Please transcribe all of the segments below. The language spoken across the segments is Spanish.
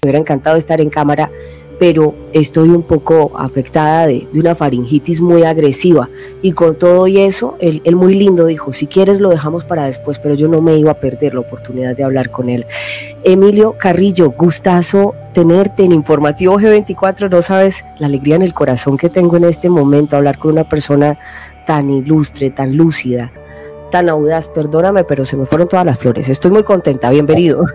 hubiera encantado estar en cámara, pero estoy un poco afectada de una faringitis muy agresiva, y con todo y eso, él muy lindo dijo, si quieres lo dejamos para después, pero yo no me iba a perder la oportunidad de hablar con él. Emilio Carrillo, gustazo tenerte en Informativo G24, no sabes la alegría en el corazón que tengo en este momento, hablar con una persona tan ilustre, tan lúcida, tan audaz. Perdóname, pero se me fueron todas las flores. Estoy muy contenta, bienvenido.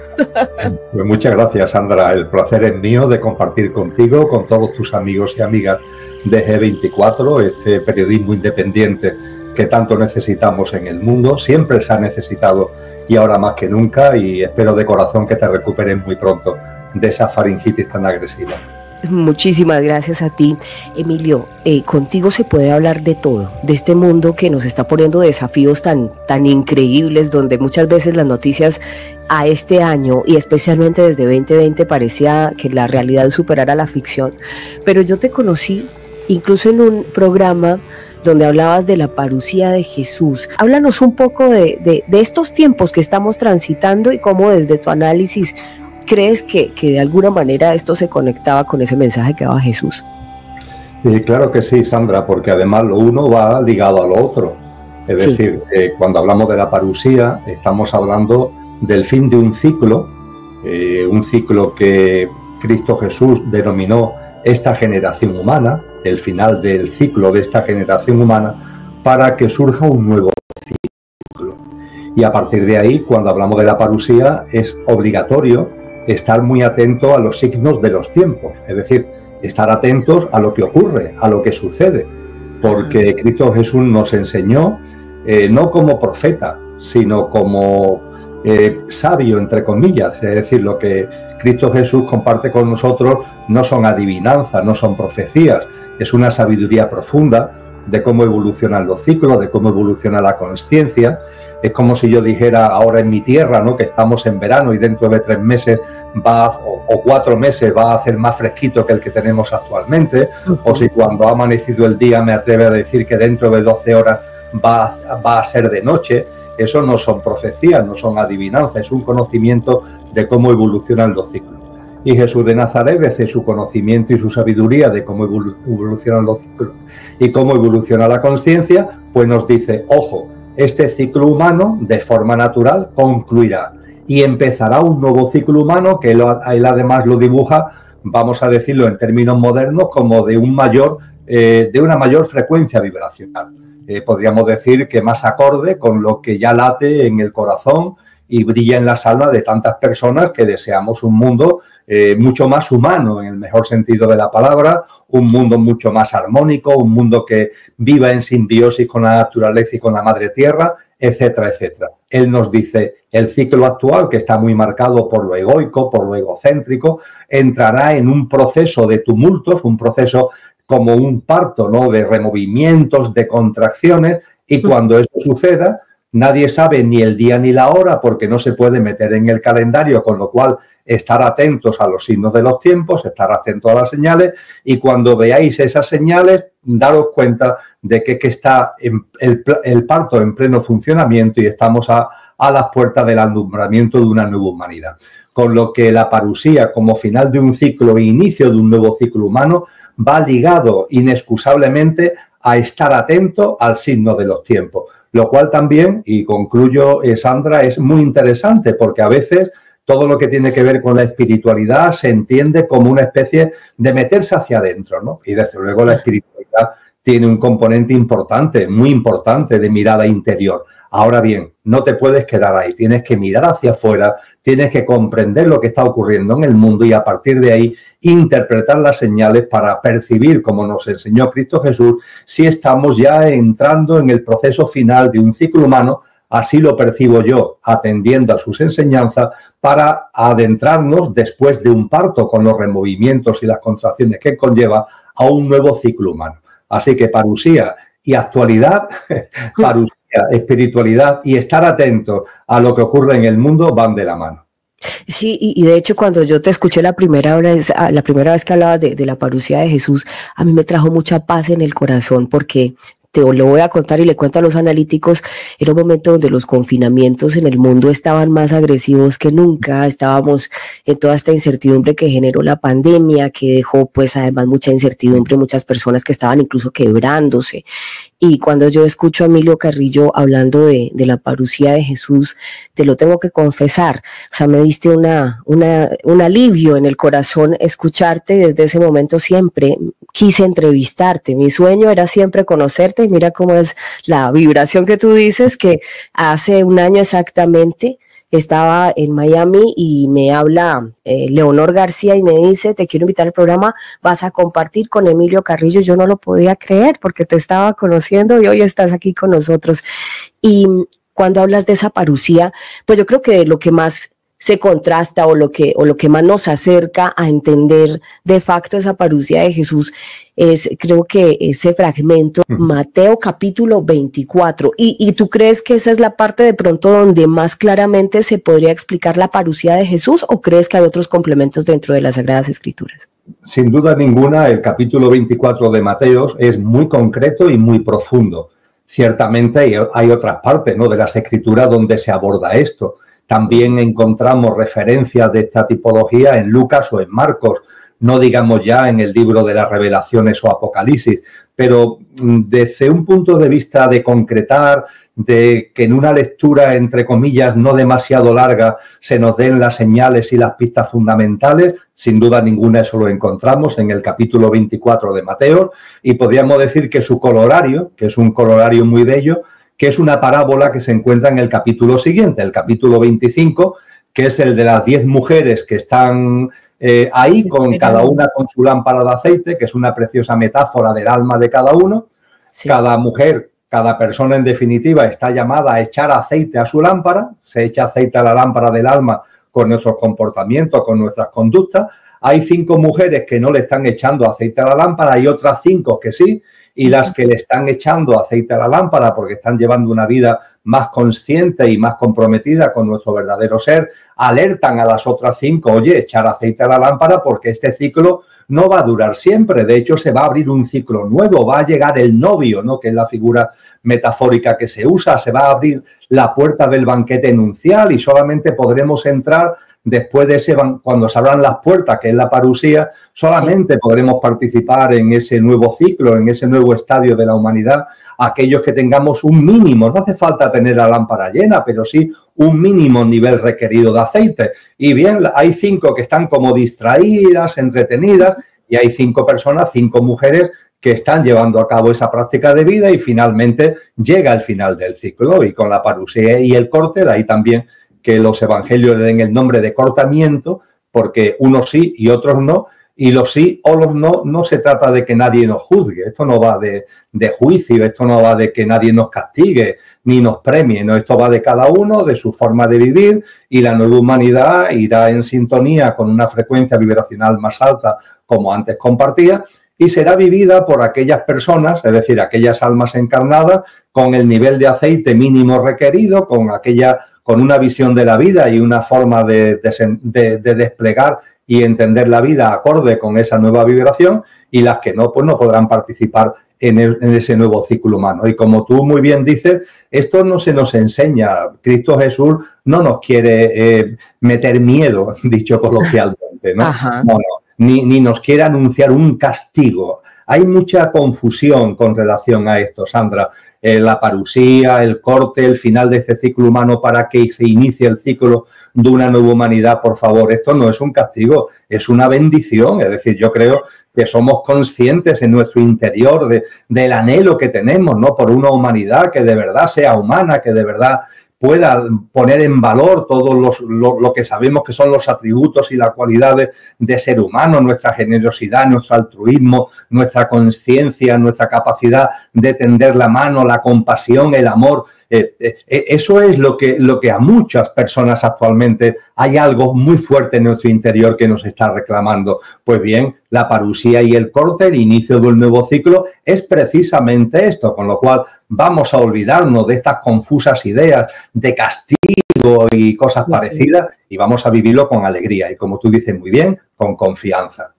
Pues muchas gracias, Sandra. El placer es mío de compartir contigo, con todos tus amigos y amigas de G24, este periodismo independiente que tanto necesitamos en el mundo. Siempre se ha necesitado y ahora más que nunca, y espero de corazón que te recuperes muy pronto de esa faringitis tan agresiva. Muchísimas gracias a ti, Emilio. Contigo se puede hablar de todo, de este mundo que nos está poniendo desafíos tan increíbles, donde muchas veces las noticias a este año, y especialmente desde 2020, parecía que la realidad superara la ficción. Pero yo te conocí incluso en un programa donde hablabas de la parucía de Jesús. Háblanos un poco de estos tiempos que estamos transitando y cómo desde tu análisis ¿crees que de alguna manera esto se conectaba con ese mensaje que daba Jesús? Claro que sí, Sandra, porque además lo uno va ligado a lo otro. Es decir, cuando hablamos de la parusía, estamos hablando del fin de un ciclo que Cristo Jesús denominó esta generación humana, el final del ciclo de esta generación humana, para que surja un nuevo ciclo. Y a partir de ahí, cuando hablamos de la parusía, es obligatorio estar muy atento a los signos de los tiempos, es decir, estar atentos a lo que ocurre, a lo que sucede, porque Cristo Jesús nos enseñó, no como profeta, sino como sabio, entre comillas, es decir, lo que Cristo Jesús comparte con nosotros no son adivinanzas, no son profecías, es una sabiduría profunda de cómo evolucionan los ciclos, de cómo evoluciona la consciencia. Es como si yo dijera ahora en mi tierra, ¿no?, que estamos en verano y dentro de 3 meses o 4 meses va a hacer más fresquito que el que tenemos actualmente, o si cuando ha amanecido el día me atreve a decir que dentro de 12 horas va a ser de noche. Eso no son profecías, no son adivinanzas, es un conocimiento de cómo evolucionan los ciclos. Y Jesús de Nazaret, desde su conocimiento y su sabiduría de cómo evolucionan los ciclos y cómo evoluciona la consciencia, pues nos dice, ojo, este ciclo humano de forma natural concluirá y empezará un nuevo ciclo humano que él además lo dibuja, vamos a decirlo en términos modernos, como de una mayor frecuencia vibracional. Podríamos decir que más acorde con lo que ya late en el corazón y brilla en las almas de tantas personas que deseamos un mundo mucho más humano, en el mejor sentido de la palabra, un mundo mucho más armónico, un mundo que viva en simbiosis con la naturaleza y con la madre tierra, etcétera, etcétera. Él nos dice, el ciclo actual, que está muy marcado por lo egoico, por lo egocéntrico, entrará en un proceso de tumultos, un proceso como un parto, ¿no?, de removimientos, de contracciones, y cuando eso suceda, nadie sabe ni el día ni la hora porque no se puede meter en el calendario, con lo cual estar atentos a los signos de los tiempos, estar atentos a las señales, y cuando veáis esas señales, daros cuenta de que está el parto en pleno funcionamiento y estamos a las puertas del alumbramiento de una nueva humanidad. Con lo que la parusía, como final de un ciclo e inicio de un nuevo ciclo humano, va ligado inexcusablemente a estar atento al signo de los tiempos. Lo cual también, y concluyo, Sandra, es muy interesante porque a veces todo lo que tiene que ver con la espiritualidad se entiende como una especie de meterse hacia adentro, ¿no? Y desde luego la espiritualidad tiene un componente importante, muy importante, de mirada interior. Ahora bien, no te puedes quedar ahí, tienes que mirar hacia afuera, tienes que comprender lo que está ocurriendo en el mundo y a partir de ahí interpretar las señales para percibir, como nos enseñó Cristo Jesús, si estamos ya entrando en el proceso final de un ciclo humano. Así lo percibo yo, atendiendo a sus enseñanzas, para adentrarnos después de un parto con los removimientos y las contracciones que conlleva a un nuevo ciclo humano. Así que parusía y actualidad, parusía, espiritualidad y estar atento a lo que ocurre en el mundo van de la mano. Sí, y de hecho cuando yo te escuché la primera vez que hablabas de la parusía de Jesús, a mí me trajo mucha paz en el corazón porque te lo voy a contar y le cuento a los analíticos, era un momento donde los confinamientos en el mundo estaban más agresivos que nunca, estábamos en toda esta incertidumbre que generó la pandemia, que dejó pues además mucha incertidumbre, muchas personas que estaban incluso quebrándose. Y cuando yo escucho a Emilio Carrillo hablando de la parucía de Jesús, te lo tengo que confesar, o sea, me diste un alivio en el corazón escucharte. Desde ese momento siempre quise entrevistarte, mi sueño era siempre conocerte, y mira cómo es la vibración que tú dices, que hace un año exactamente estaba en Miami y me habla Leonor García y me dice, te quiero invitar al programa, vas a compartir con Emilio Carrillo. Yo no lo podía creer porque te estaba conociendo y hoy estás aquí con nosotros. Y cuando hablas de esa parucía, pues yo creo que lo que más se contrasta o lo que más nos acerca a entender de facto esa parucía de Jesús es, creo que ese fragmento, Mateo capítulo 24. ¿Y tú crees que esa es la parte de pronto donde más claramente se podría explicar la parucía de Jesús, o crees que hay otros complementos dentro de las Sagradas Escrituras? Sin duda ninguna, el capítulo 24 de Mateo es muy concreto y muy profundo. Ciertamente hay otras partes, ¿no?, de las Escrituras donde se aborda esto. También encontramos referencias de esta tipología en Lucas o en Marcos, no digamos ya en el libro de las Revelaciones o Apocalipsis, pero desde un punto de vista de concretar, de que en una lectura, entre comillas, no demasiado larga, se nos den las señales y las pistas fundamentales, sin duda ninguna eso lo encontramos en el capítulo 24 de Mateo, y podríamos decir que su colorario, que es un colorario muy bello, que es una parábola que se encuentra en el capítulo siguiente, el capítulo 25, que es el de las 10 mujeres que están ahí, con cada una con su lámpara de aceite, que es una preciosa metáfora del alma de cada uno. Sí. Cada mujer, cada persona en definitiva está llamada a echar aceite a su lámpara, se echa aceite a la lámpara del alma con nuestros comportamientos, con nuestras conductas. Hay 5 mujeres que no le están echando aceite a la lámpara, hay otras 5 que sí, y las que le están echando aceite a la lámpara porque están llevando una vida más consciente y más comprometida con nuestro verdadero ser, alertan a las otras 5, oye, echar aceite a la lámpara porque este ciclo no va a durar siempre. De hecho, se va a abrir un ciclo nuevo, va a llegar el novio, ¿no?, que es la figura metafórica que se usa, se va a abrir la puerta del banquete nupcial y solamente podremos entrar después de ese, cuando se abran las puertas, que es la parusía, solamente sí podremos participar en ese nuevo ciclo, en ese nuevo estadio de la humanidad, aquellos que tengamos un mínimo, no hace falta tener la lámpara llena, pero sí un mínimo nivel requerido de aceite. Y bien, hay 5 que están como distraídas, entretenidas, y hay 5 personas, 5 mujeres que están llevando a cabo esa práctica de vida, y finalmente llega el final del ciclo, y con la parusía y el corte, de ahí también que los evangelios le den el nombre de cortamiento, porque unos sí y otros no, y los sí o los no, no se trata de que nadie nos juzgue, esto no va de juicio, esto no va de que nadie nos castigue ni nos premie, no, esto va de cada uno, de su forma de vivir, y la nueva humanidad irá en sintonía con una frecuencia vibracional más alta, como antes compartía, y será vivida por aquellas personas, es decir, aquellas almas encarnadas, con el nivel de aceite mínimo requerido, con una visión de la vida y una forma de desplegar y entender la vida acorde con esa nueva vibración, y las que no, pues no podrán participar en ese nuevo ciclo humano. Y como tú muy bien dices, esto no se nos enseña. Cristo Jesús no nos quiere meter miedo, dicho coloquialmente, ¿no? No, ni nos quiere anunciar un castigo. Hay mucha confusión con relación a esto, Sandra. La parusía, el corte, el final de este ciclo humano para que se inicie el ciclo de una nueva humanidad, por favor, esto no es un castigo, es una bendición. Es decir, yo creo que somos conscientes en nuestro interior del anhelo que tenemos, ¿no?, por una humanidad que de verdad sea humana, que de verdad pueda poner en valor todo lo que sabemos que son los atributos y las cualidades de ser humano, nuestra generosidad, nuestro altruismo, nuestra conciencia, nuestra capacidad de tender la mano, la compasión, el amor. Eso es lo que a muchas personas actualmente hay algo muy fuerte en nuestro interior que nos está reclamando. Pues bien, la parusía y el corte, el inicio de un nuevo ciclo, es precisamente esto, con lo cual vamos a olvidarnos de estas confusas ideas de castigo y cosas parecidas, y vamos a vivirlo con alegría y, como tú dices muy bien, con confianza.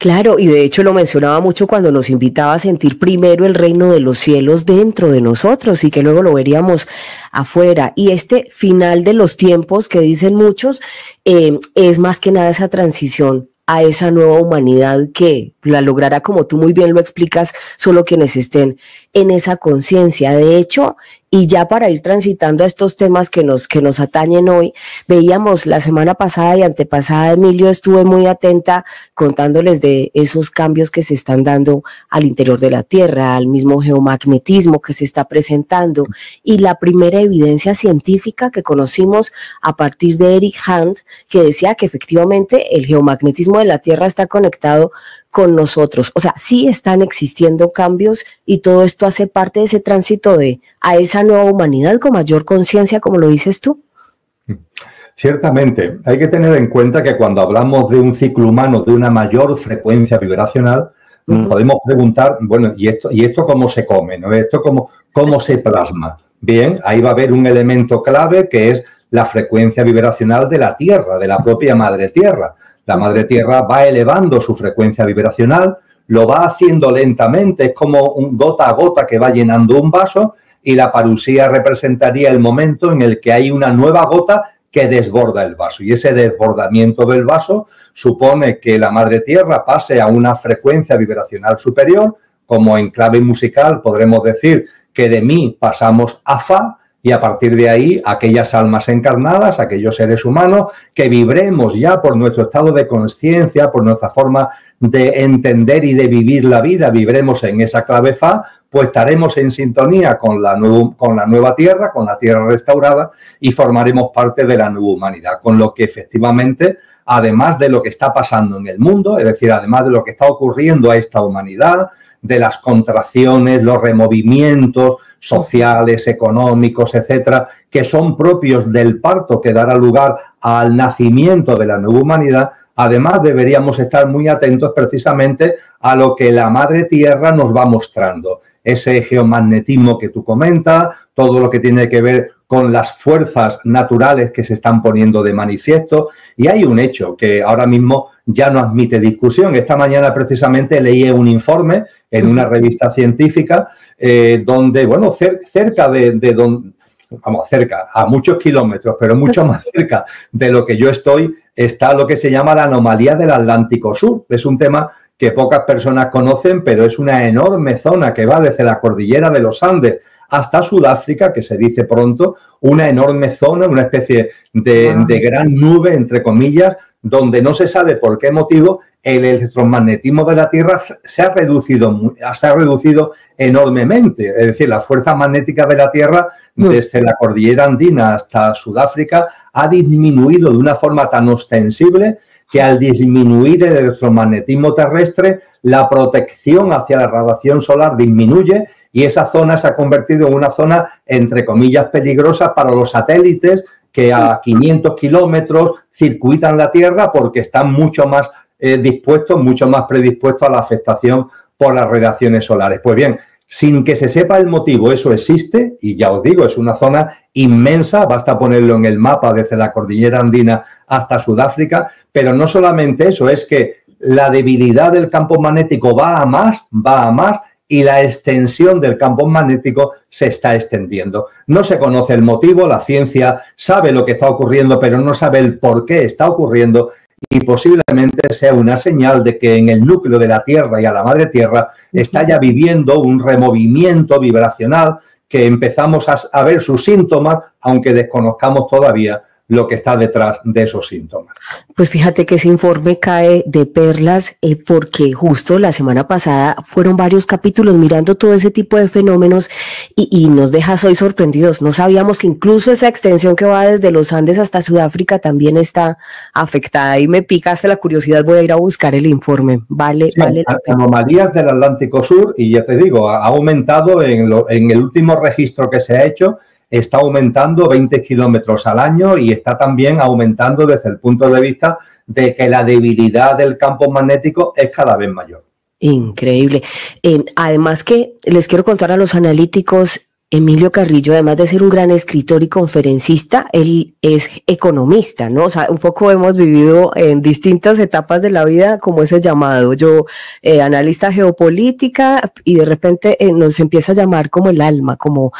Claro, y de hecho lo mencionaba mucho cuando nos invitaba a sentir primero el reino de los cielos dentro de nosotros y que luego lo veríamos afuera. Y este final de los tiempos que dicen muchos es más que nada esa transición a esa nueva humanidad que la logrará, como tú muy bien lo explicas, solo quienes estén en esa conciencia. De hecho, y ya para ir transitando a estos temas que nos atañen hoy, veíamos la semana pasada y antepasada, Emilio, estuve muy atenta contándoles de esos cambios que se están dando al interior de la Tierra, al mismo geomagnetismo que se está presentando y la primera evidencia científica que conocimos a partir de Eric Hunt, que decía que efectivamente el geomagnetismo de la Tierra está conectado con nosotros. O sea, sí están existiendo cambios y todo esto hace parte de ese tránsito a esa nueva humanidad con mayor conciencia, como lo dices tú. Ciertamente, hay que tener en cuenta que cuando hablamos de un ciclo humano de una mayor frecuencia vibracional, nos podemos preguntar, bueno, ¿y esto cómo se come? ¿No? ¿Esto cómo se plasma? Bien, ahí va a haber un elemento clave que es la frecuencia vibracional de la Tierra, de la propia Madre Tierra. La Madre Tierra va elevando su frecuencia vibracional, lo va haciendo lentamente, es como un gota a gota que va llenando un vaso y la parusía representaría el momento en el que hay una nueva gota que desborda el vaso. Y ese desbordamiento del vaso supone que la Madre Tierra pase a una frecuencia vibracional superior, como en clave musical podremos decir que de mi pasamos a fa, y a partir de ahí, aquellas almas encarnadas, aquellos seres humanos, que vibremos ya por nuestro estado de conciencia, por nuestra forma de entender y de vivir la vida, vibremos en esa clave fa, pues estaremos en sintonía con la nueva Tierra, con la Tierra restaurada y formaremos parte de la nueva humanidad. Con lo que efectivamente, además de lo que está pasando en el mundo, es decir, además de lo que está ocurriendo a esta humanidad, de las contracciones, los removimientos sociales, económicos, etcétera, que son propios del parto que dará lugar al nacimiento de la nueva humanidad, además deberíamos estar muy atentos precisamente a lo que la Madre Tierra nos va mostrando. Ese geomagnetismo que tú comentas, todo lo que tiene que ver con las fuerzas naturales que se están poniendo de manifiesto. Y hay un hecho que ahora mismo ya no admite discusión. Esta mañana precisamente leí un informe en una revista científica donde, bueno, cerca a muchos kilómetros, pero mucho más cerca de lo que yo estoy, está lo que se llama la anomalía del Atlántico Sur. Es un tema que pocas personas conocen, pero es una enorme zona que va desde la cordillera de los Andes hasta Sudáfrica, que se dice pronto, una enorme zona, una especie de gran nube, entre comillas, donde no se sabe por qué motivo el electromagnetismo de la Tierra se ha reducido enormemente. Es decir, la fuerza magnética de la Tierra desde la cordillera andina hasta Sudáfrica ha disminuido de una forma tan ostensible que al disminuir el electromagnetismo terrestre, la protección hacia la radiación solar disminuye y esa zona se ha convertido en una zona, entre comillas, peligrosa para los satélites que a 500 kilómetros circuitan la Tierra porque están mucho más predispuestos a la afectación por las radiaciones solares. Pues bien, sin que se sepa el motivo, eso existe y ya os digo, es una zona inmensa, basta ponerlo en el mapa desde la cordillera andina hasta Sudáfrica, pero no solamente eso, es que la debilidad del campo magnético va a más y la extensión del campo magnético se está extendiendo. No se conoce el motivo, la ciencia sabe lo que está ocurriendo, pero no sabe el por qué está ocurriendo y posiblemente sea una señal de que en el núcleo de la Tierra y a la Madre Tierra está ya viviendo un removimiento vibracional que empezamos a ver sus síntomas, aunque desconozcamos todavía lo que está detrás de esos síntomas. Pues fíjate que ese informe cae de perlas porque justo la semana pasada fueron varios capítulos mirando todo ese tipo de fenómenos y nos dejas hoy sorprendidos. No sabíamos que incluso esa extensión que va desde los Andes hasta Sudáfrica también está afectada y me picaste la curiosidad, voy a ir a buscar el informe. Vale la pena. Anomalías del Atlántico Sur y ya te digo, ha aumentado en el último registro que se ha hecho. Está aumentando 20 kilómetros al año y está también aumentando desde el punto de vista de que la debilidad del campo magnético es cada vez mayor. Increíble. Además que les quiero contar a los analíticos, Emilio Carrillo, además de ser un gran escritor y conferencista, él es economista, ¿no? O sea, un poco hemos vivido en distintas etapas de la vida como ese llamado. Yo, analista geopolítica, y de repente nos empieza a llamar como el alma, como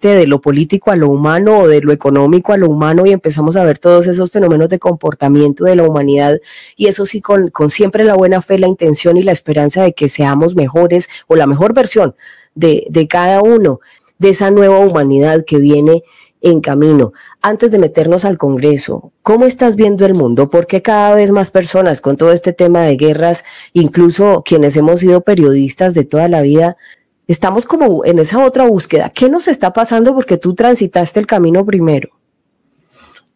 de lo político a lo humano o de lo económico a lo humano, y empezamos a ver todos esos fenómenos de comportamiento de la humanidad, y eso sí con siempre la buena fe, la intención y la esperanza de que seamos mejores o la mejor versión de cada uno, de esa nueva humanidad que viene en camino. Antes de meternos al Congreso, ¿cómo estás viendo el mundo? ¿Por qué cada vez más personas con todo este tema de guerras, incluso quienes hemos sido periodistas de toda la vida, estamos como en esa otra búsqueda? ¿Qué nos está pasando? Porque tú transitaste el camino primero.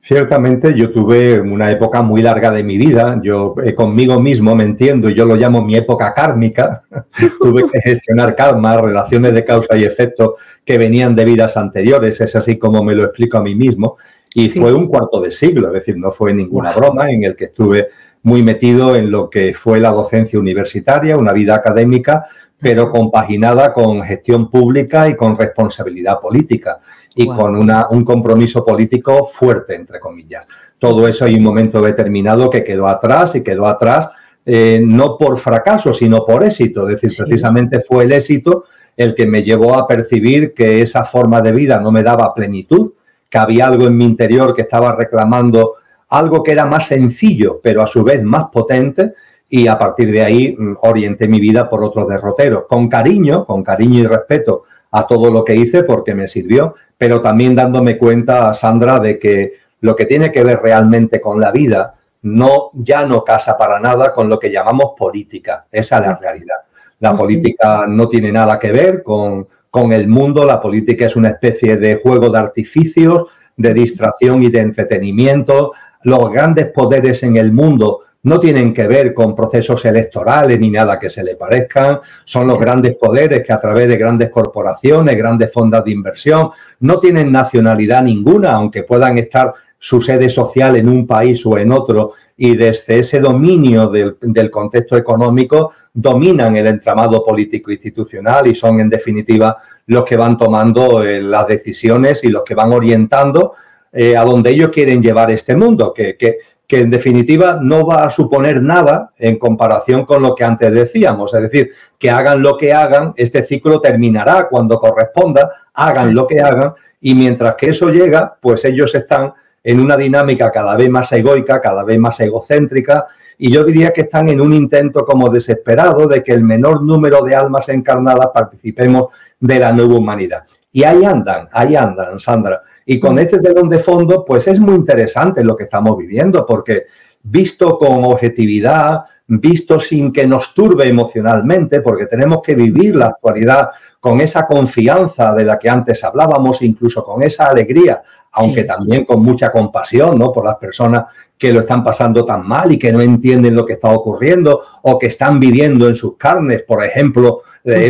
Ciertamente yo tuve una época muy larga de mi vida, yo conmigo mismo me entiendo y yo lo llamo mi época kármica. Tuve que gestionar karma, relaciones de causa y efecto que venían de vidas anteriores, es así como me lo explico a mí mismo, y sí. Fue un cuarto de siglo, es decir, no fue ninguna broma, en el que estuve muy metido en lo que fue la docencia universitaria, una vida académica, pero compaginada con gestión pública y con responsabilidad política. Y con un compromiso político fuerte, entre comillas. Todo eso hay un momento determinado que quedó atrás, y quedó atrás no por fracaso, sino por éxito. Es decir, precisamente fue el éxito el que me llevó a percibir que esa forma de vida no me daba plenitud, que había algo en mi interior que estaba reclamando algo que era más sencillo, pero a su vez más potente, y a partir de ahí orienté mi vida por otros derroteros, con cariño y respeto a todo lo que hice, porque me sirvió, pero también dándome cuenta, Sandra, de que lo que tiene que ver realmente con la vida ya no casa para nada con lo que llamamos política. Esa es la realidad. La política no tiene nada que ver con el mundo. La política es una especie de juego de artificios, de distracción y de entretenimiento. Los grandes poderes en el mundo no tienen que ver con procesos electorales ni nada que se le parezcan. Son los grandes poderes que a través de grandes corporaciones, grandes fondos de inversión, no tienen nacionalidad ninguna, aunque puedan estar su sede social en un país o en otro, y desde ese dominio del contexto económico dominan el entramado político institucional y son en definitiva los que van tomando las decisiones y los que van orientando a donde ellos quieren llevar este mundo, que en definitiva no va a suponer nada en comparación con lo que antes decíamos. Es decir, que hagan lo que hagan, este ciclo terminará cuando corresponda, hagan lo que hagan, y mientras que eso llega, pues ellos están en una dinámica cada vez más egoica, cada vez más egocéntrica, y yo diría que están en un intento como desesperado de que el menor número de almas encarnadas participemos de la nueva humanidad. Y ahí andan, Sandra. Y con este telón de fondo, pues es muy interesante lo que estamos viviendo, porque visto con objetividad, visto sin que nos turbe emocionalmente, porque tenemos que vivir la actualidad con esa confianza de la que antes hablábamos, incluso con esa alegría, aunque también con mucha compasión, ¿no?, por las personas que lo están pasando tan mal y que no entienden lo que está ocurriendo o que están viviendo en sus carnes, por ejemplo,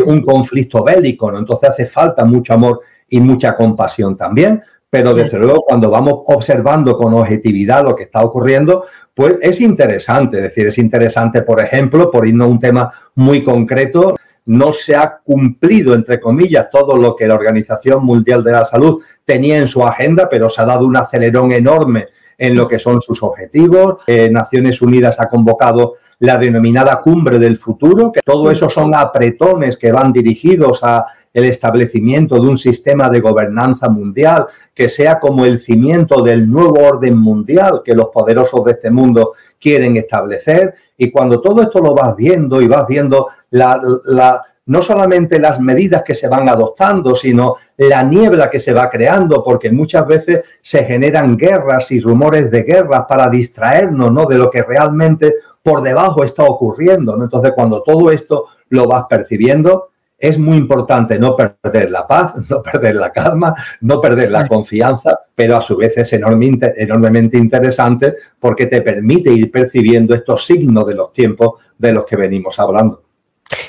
un conflicto bélico, ¿no? Entonces hace falta mucho amor y mucha compasión también. Pero desde luego cuando vamos observando con objetividad lo que está ocurriendo, pues es interesante. Es decir, es interesante, por ejemplo, por irnos a un tema muy concreto, no se ha cumplido, entre comillas, todo lo que la Organización Mundial de la Salud tenía en su agenda, pero se ha dado un acelerón enorme en lo que son sus objetivos. Naciones Unidas ha convocado la denominada Cumbre del Futuro, que todo eso son apretones que van dirigidos a el establecimiento de un sistema de gobernanza mundial que sea como el cimiento del nuevo orden mundial que los poderosos de este mundo quieren establecer. Y cuando todo esto lo vas viendo y vas viendo no solamente las medidas que se van adoptando, sino la niebla que se va creando, porque muchas veces se generan guerras y rumores de guerras para distraernos, ¿no?, de lo que realmente por debajo está ocurriendo, ¿no? Entonces, cuando todo esto lo vas percibiendo, es muy importante no perder la paz, no perder la calma, no perder la confianza, pero a su vez es enormemente interesante porque te permite ir percibiendo estos signos de los tiempos de los que venimos hablando.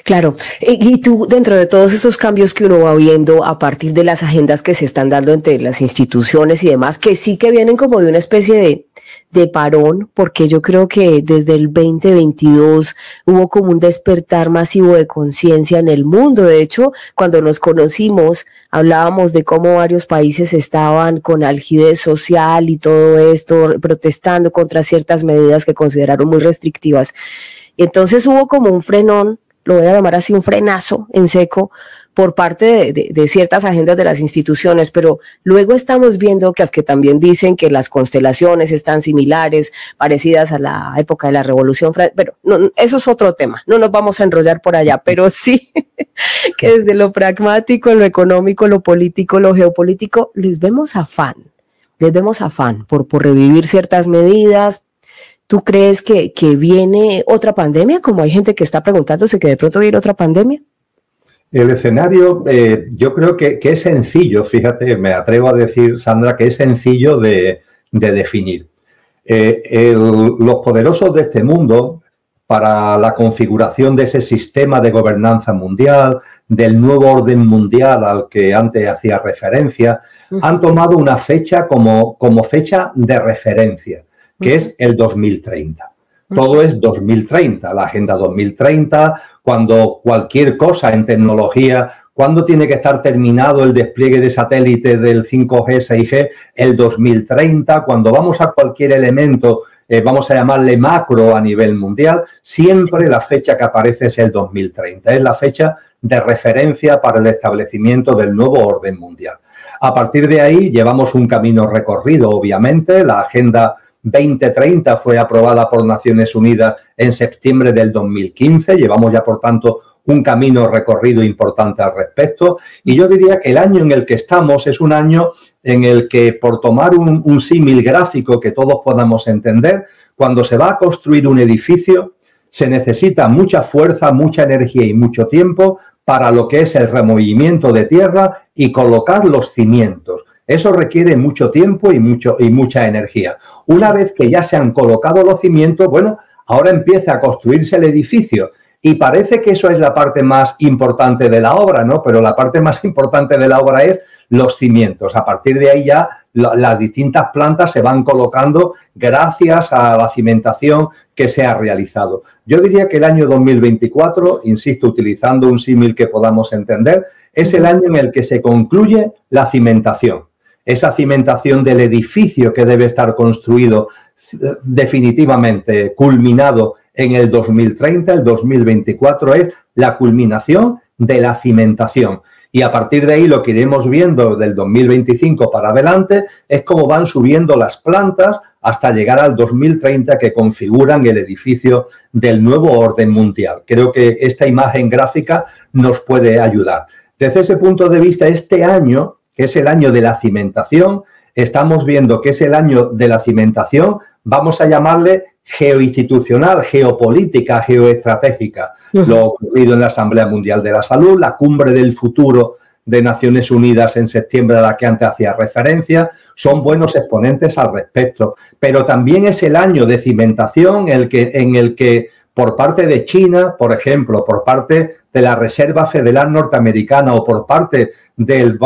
Claro, y tú, dentro de todos esos cambios que uno va viendo a partir de las agendas que se están dando entre las instituciones y demás, que sí que vienen como de una especie de parón, porque yo creo que desde el 2022 hubo como un despertar masivo de conciencia en el mundo. De hecho, cuando nos conocimos, hablábamos de cómo varios países estaban con algidez social y todo esto, protestando contra ciertas medidas que consideraron muy restrictivas. Y entonces hubo como un frenón, lo voy a llamar así, un frenazo en seco, por parte de ciertas agendas de las instituciones, pero luego estamos viendo que también dicen que las constelaciones están similares, parecidas a la época de la Revolución Francesa, pero no, eso es otro tema, no nos vamos a enrollar por allá, pero sí que desde lo pragmático, lo económico, lo político, lo geopolítico, les vemos afán por revivir ciertas medidas. ¿Tú crees que viene otra pandemia? Como hay gente que está preguntándose que de pronto viene otra pandemia. El escenario, yo creo que es sencillo, fíjate, me atrevo a decir, Sandra, que es sencillo de definir. Los poderosos de este mundo, para la configuración de ese sistema de gobernanza mundial, del nuevo orden mundial al que antes hacía referencia, han tomado una fecha como fecha de referencia, que es el 2030. Todo es 2030, la Agenda 2030, cuando cualquier cosa en tecnología, cuando tiene que estar terminado el despliegue de satélites del 5G, 6G, el 2030, cuando vamos a cualquier elemento, vamos a llamarle macro a nivel mundial, siempre la fecha que aparece es el 2030, es la fecha de referencia para el establecimiento del nuevo orden mundial. A partir de ahí llevamos un camino recorrido, obviamente, la Agenda 2030 fue aprobada por Naciones Unidas en septiembre del 2015. Llevamos ya, por tanto, un camino recorrido importante al respecto. Y yo diría que el año en el que estamos es un año en el que, por tomar un símil gráfico que todos podamos entender, cuando se va a construir un edificio, se necesita mucha fuerza, mucha energía y mucho tiempo para lo que es el removimiento de tierra y colocar los cimientos. Eso requiere mucho tiempo y mucha energía. Una vez que ya se han colocado los cimientos, bueno, ahora empieza a construirse el edificio y parece que eso es la parte más importante de la obra, ¿no? Pero la parte más importante de la obra es los cimientos. A partir de ahí ya las distintas plantas se van colocando gracias a la cimentación que se ha realizado. Yo diría que el año 2024, insisto, utilizando un símil que podamos entender, es el año en el que se concluye la cimentación. Esa cimentación del edificio que debe estar construido definitivamente, culminado en el 2030, el 2024 es la culminación de la cimentación. Y a partir de ahí lo que iremos viendo del 2025 para adelante es cómo van subiendo las plantas hasta llegar al 2030 que configuran el edificio del nuevo orden mundial. Creo que esta imagen gráfica nos puede ayudar. Desde ese punto de vista, este año, que es el año de la cimentación, estamos viendo que es el año de la cimentación, vamos a llamarle geoinstitucional, geopolítica, geoestratégica. Lo ocurrido en la Asamblea Mundial de la Salud, la cumbre del futuro de Naciones Unidas en septiembre a la que antes hacía referencia, son buenos exponentes al respecto. Pero también es el año de cimentación en el que por parte de China, por ejemplo, por parte de la Reserva Federal Norteamericana o por parte del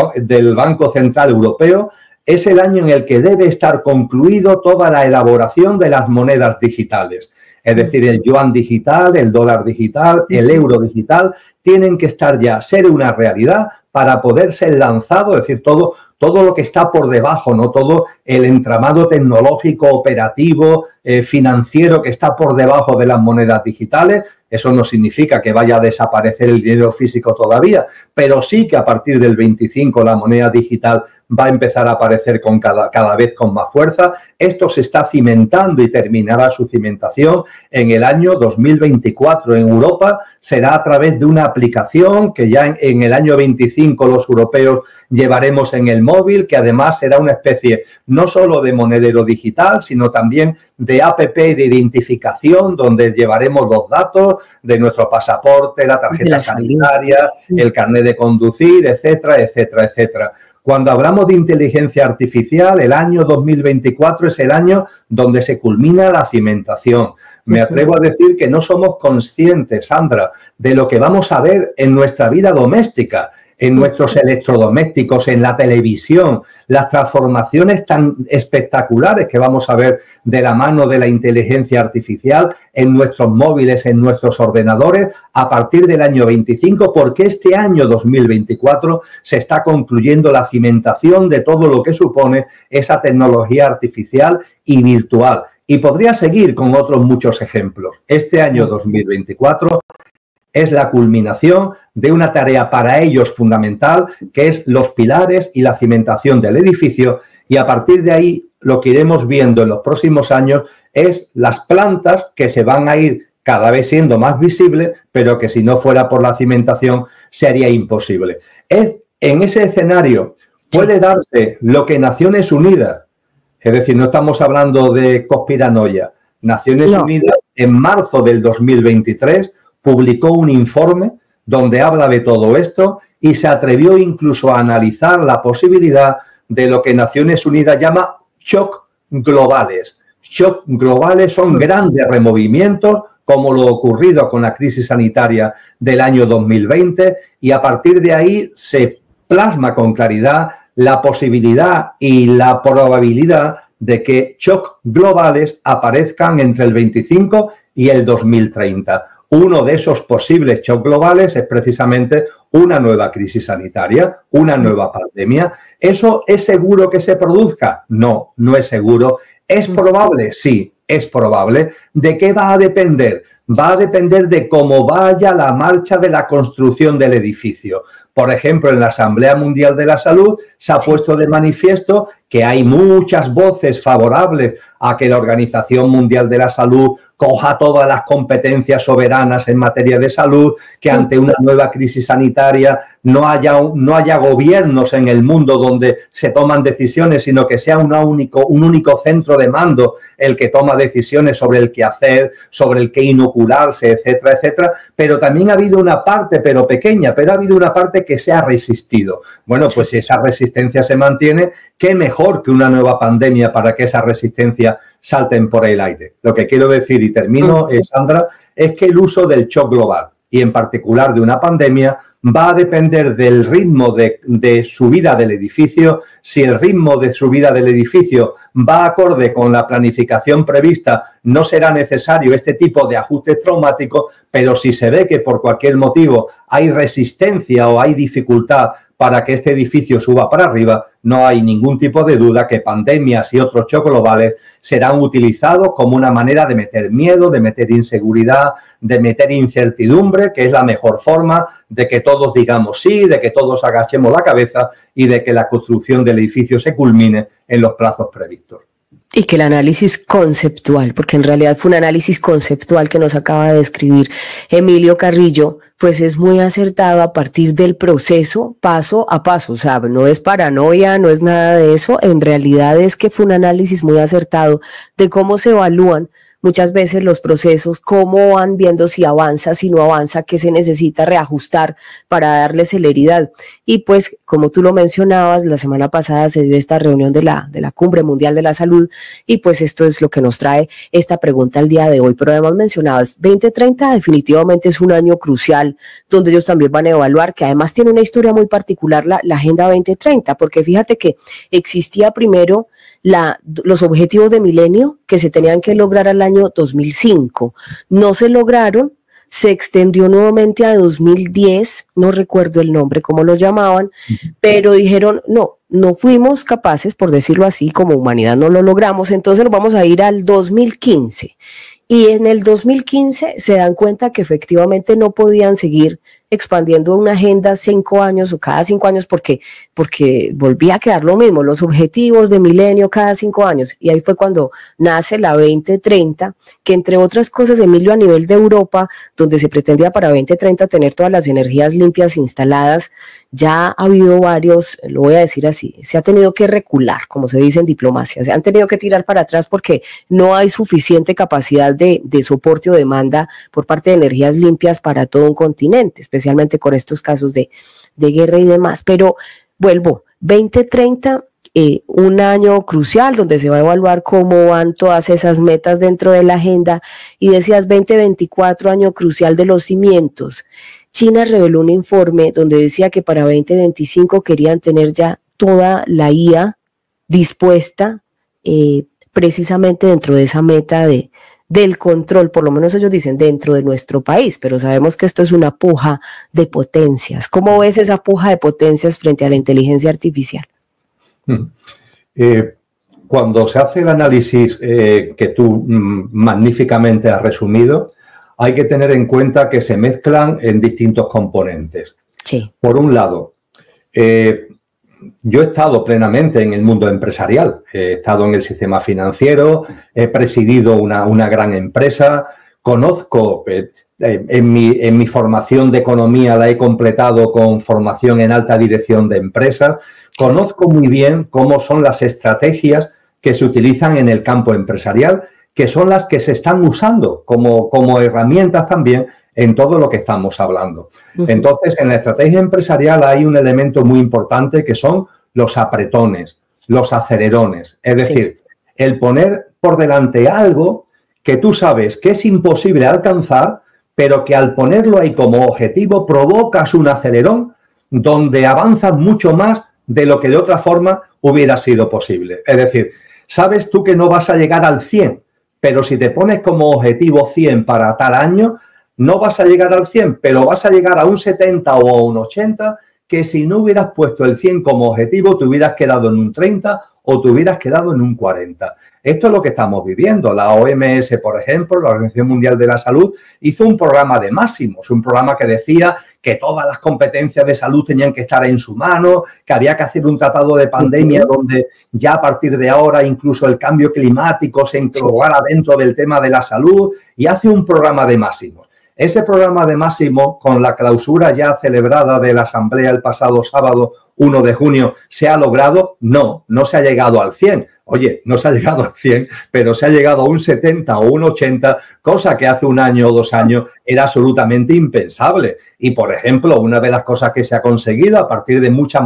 Banco Central Europeo, es el año en el que debe estar concluido toda la elaboración de las monedas digitales. Es decir, el yuan digital, el dólar digital, el euro digital, tienen que estar ya, ser una realidad para poder ser lanzado, es decir, todo lo que está por debajo, no todo el entramado tecnológico, operativo, financiero que está por debajo de las monedas digitales. Eso no significa que vaya a desaparecer el dinero físico todavía, pero sí que a partir del 25 la moneda digital va a empezar a aparecer con cada vez con más fuerza. Esto se está cimentando y terminará su cimentación en el año 2024. En Europa será a través de una aplicación que ya en el año 25 los europeos llevaremos en el móvil, que además será una especie no solo de monedero digital, sino también de app de identificación, donde llevaremos los datos de nuestro pasaporte, la tarjeta sanitaria, el carnet de conducir, etcétera, etcétera, etcétera. Cuando hablamos de inteligencia artificial, el año 2024 es el año donde se culmina la cimentación. Me atrevo a decir que no somos conscientes, Sandra, de lo que vamos a ver en nuestra vida doméstica. en nuestros electrodomésticos, en la televisión, las transformaciones tan espectaculares que vamos a ver de la mano de la inteligencia artificial en nuestros móviles, en nuestros ordenadores, a partir del año 25, porque este año 2024 se está concluyendo la cimentación de todo lo que supone esa tecnología artificial y virtual. Y podría seguir con otros muchos ejemplos. Este año 2024 es la culminación de una tarea para ellos fundamental, que es los pilares y la cimentación del edificio, y a partir de ahí lo que iremos viendo en los próximos años es las plantas que se van a ir cada vez siendo más visibles, pero que si no fuera por la cimentación sería imposible. En ese escenario puede darse lo que Naciones Unidas, es decir, no estamos hablando de conspiranoia, Naciones Unidas en marzo del 2023 publicó un informe donde habla de todo esto y se atrevió incluso a analizar la posibilidad de lo que Naciones Unidas llama shock globales. Shock globales son grandes removimientos, como lo ocurrido con la crisis sanitaria del año 2020, y a partir de ahí se plasma con claridad la posibilidad y la probabilidad de que shock globales aparezcan entre el 25 y el 2030. Uno de esos posibles shocks globales es precisamente una nueva crisis sanitaria, una nueva pandemia. ¿Eso es seguro que se produzca? No, no es seguro. ¿Es probable? Sí, es probable. ¿De qué va a depender? Va a depender de cómo vaya la marcha de la construcción del edificio. Por ejemplo, en la Asamblea Mundial de la Salud se ha puesto de manifiesto que hay muchas voces favorables a que la Organización Mundial de la Salud coja todas las competencias soberanas en materia de salud, que ante una nueva crisis sanitaria no haya gobiernos en el mundo donde se toman decisiones, sino que sea un único centro de mando el que toma decisiones sobre el qué hacer, sobre el qué inocularse, etcétera, etcétera. Pero también ha habido una parte, pero pequeña, pero ha habido una parte que se ha resistido. Bueno, pues si esa resistencia se mantiene, qué mejor que una nueva pandemia para que esa resistencia salten por el aire. Lo que quiero decir, y termino, Sandra, es que el uso del shock global, y en particular de una pandemia, va a depender del ritmo de subida del edificio. Si el ritmo de subida del edificio va acorde con la planificación prevista, no será necesario este tipo de ajustes traumáticos, pero si se ve que por cualquier motivo hay resistencia o hay dificultad para que este edificio suba para arriba, no hay ningún tipo de duda que pandemias y otros shocks globales serán utilizados como una manera de meter miedo, de meter inseguridad, de meter incertidumbre, que es la mejor forma de que todos digamos sí, de que todos agachemos la cabeza y de que la construcción del edificio se culmine en los plazos previstos. Y que el análisis conceptual, porque en realidad fue un análisis conceptual que nos acaba de describir Emilio Carrillo, pues es muy acertado a partir del proceso paso a paso. O sea, no es paranoia, no es nada de eso. En realidad es que fue un análisis muy acertado de cómo se evalúan muchas veces los procesos, cómo van viendo si avanza, si no avanza, qué se necesita reajustar para darle celeridad. Y pues, como tú lo mencionabas, la semana pasada se dio esta reunión de la Cumbre Mundial de la Salud, y pues esto es lo que nos trae esta pregunta al día de hoy. Pero además mencionabas, 2030 definitivamente es un año crucial, donde ellos también van a evaluar, que además tiene una historia muy particular la Agenda 2030, porque fíjate que existía primero los objetivos de milenio que se tenían que lograr al año 2005. No se lograron, se extendió nuevamente a 2010, no recuerdo el nombre, cómo lo llamaban, pero dijeron, no fuimos capaces, por decirlo así, como humanidad no lo logramos, entonces nos vamos a ir al 2015. Y en el 2015 se dan cuenta que efectivamente no podían seguir expandiendo una agenda 5 años o cada 5 años porque volvía a quedar lo mismo, los objetivos de milenio cada 5 años. Y ahí fue cuando nace la 2030, que entre otras cosas, Emilio, a nivel de Europa, donde se pretendía para 2030 tener todas las energías limpias instaladas, ya ha habido varios, lo voy a decir así, se ha tenido que recular, como se dice en diplomacia, se han tenido que tirar para atrás porque no hay suficiente capacidad de soporte o demanda por parte de energías limpias para todo un continente, especialmente con estos casos de guerra y demás. Pero vuelvo, 2030, un año crucial donde se va a evaluar cómo van todas esas metas dentro de la agenda, y decías 2024, año crucial de los cimientos. China reveló un informe donde decía que para 2025 querían tener ya toda la IA dispuesta, precisamente dentro de esa meta del control, por lo menos ellos dicen dentro de nuestro país, pero sabemos que esto es una puja de potencias. ¿Cómo ves esa puja de potencias frente a la inteligencia artificial? Cuando se hace el análisis que tú magníficamente has resumido, hay que tener en cuenta que se mezclan en distintos componentes. Sí. Por un lado, yo he estado plenamente en el mundo empresarial, he estado en el sistema financiero, he presidido una gran empresa, conozco, en mi formación de economía la he completado con formación en alta dirección de empresas, conozco muy bien cómo son las estrategias que se utilizan en el campo empresarial, que son las que se están usando como herramientas también en todo lo que estamos hablando. Entonces, en la estrategia empresarial hay un elemento muy importante que son los apretones, los acelerones. Es decir, el poner por delante algo que tú sabes que es imposible alcanzar, pero que al ponerlo ahí como objetivo provocas un acelerón donde avanzas mucho más de lo que de otra forma hubiera sido posible. Es decir, sabes tú que no vas a llegar al 100, pero si te pones como objetivo 100 para tal año, no vas a llegar al 100, pero vas a llegar a un 70 o a un 80, que si no hubieras puesto el 100 como objetivo, te hubieras quedado en un 30 o te hubieras quedado en un 40. Esto es lo que estamos viviendo. La OMS, por ejemplo, la Organización Mundial de la Salud, hizo un programa de máximos, un programa que decía que todas las competencias de salud tenían que estar en su mano, que había que hacer un tratado de pandemia donde ya a partir de ahora incluso el cambio climático se incorporara dentro del tema de la salud, y hace un programa de máximos. Ese programa de máximo, con la clausura ya celebrada de la Asamblea el pasado sábado 1 de junio, ¿se ha logrado? No se ha llegado al 100. Oye, no se ha llegado al 100, pero se ha llegado a un 70 o un 80, cosa que hace un año o 2 años era absolutamente impensable. Y, por ejemplo, una de las cosas que se ha conseguido a partir de muchas,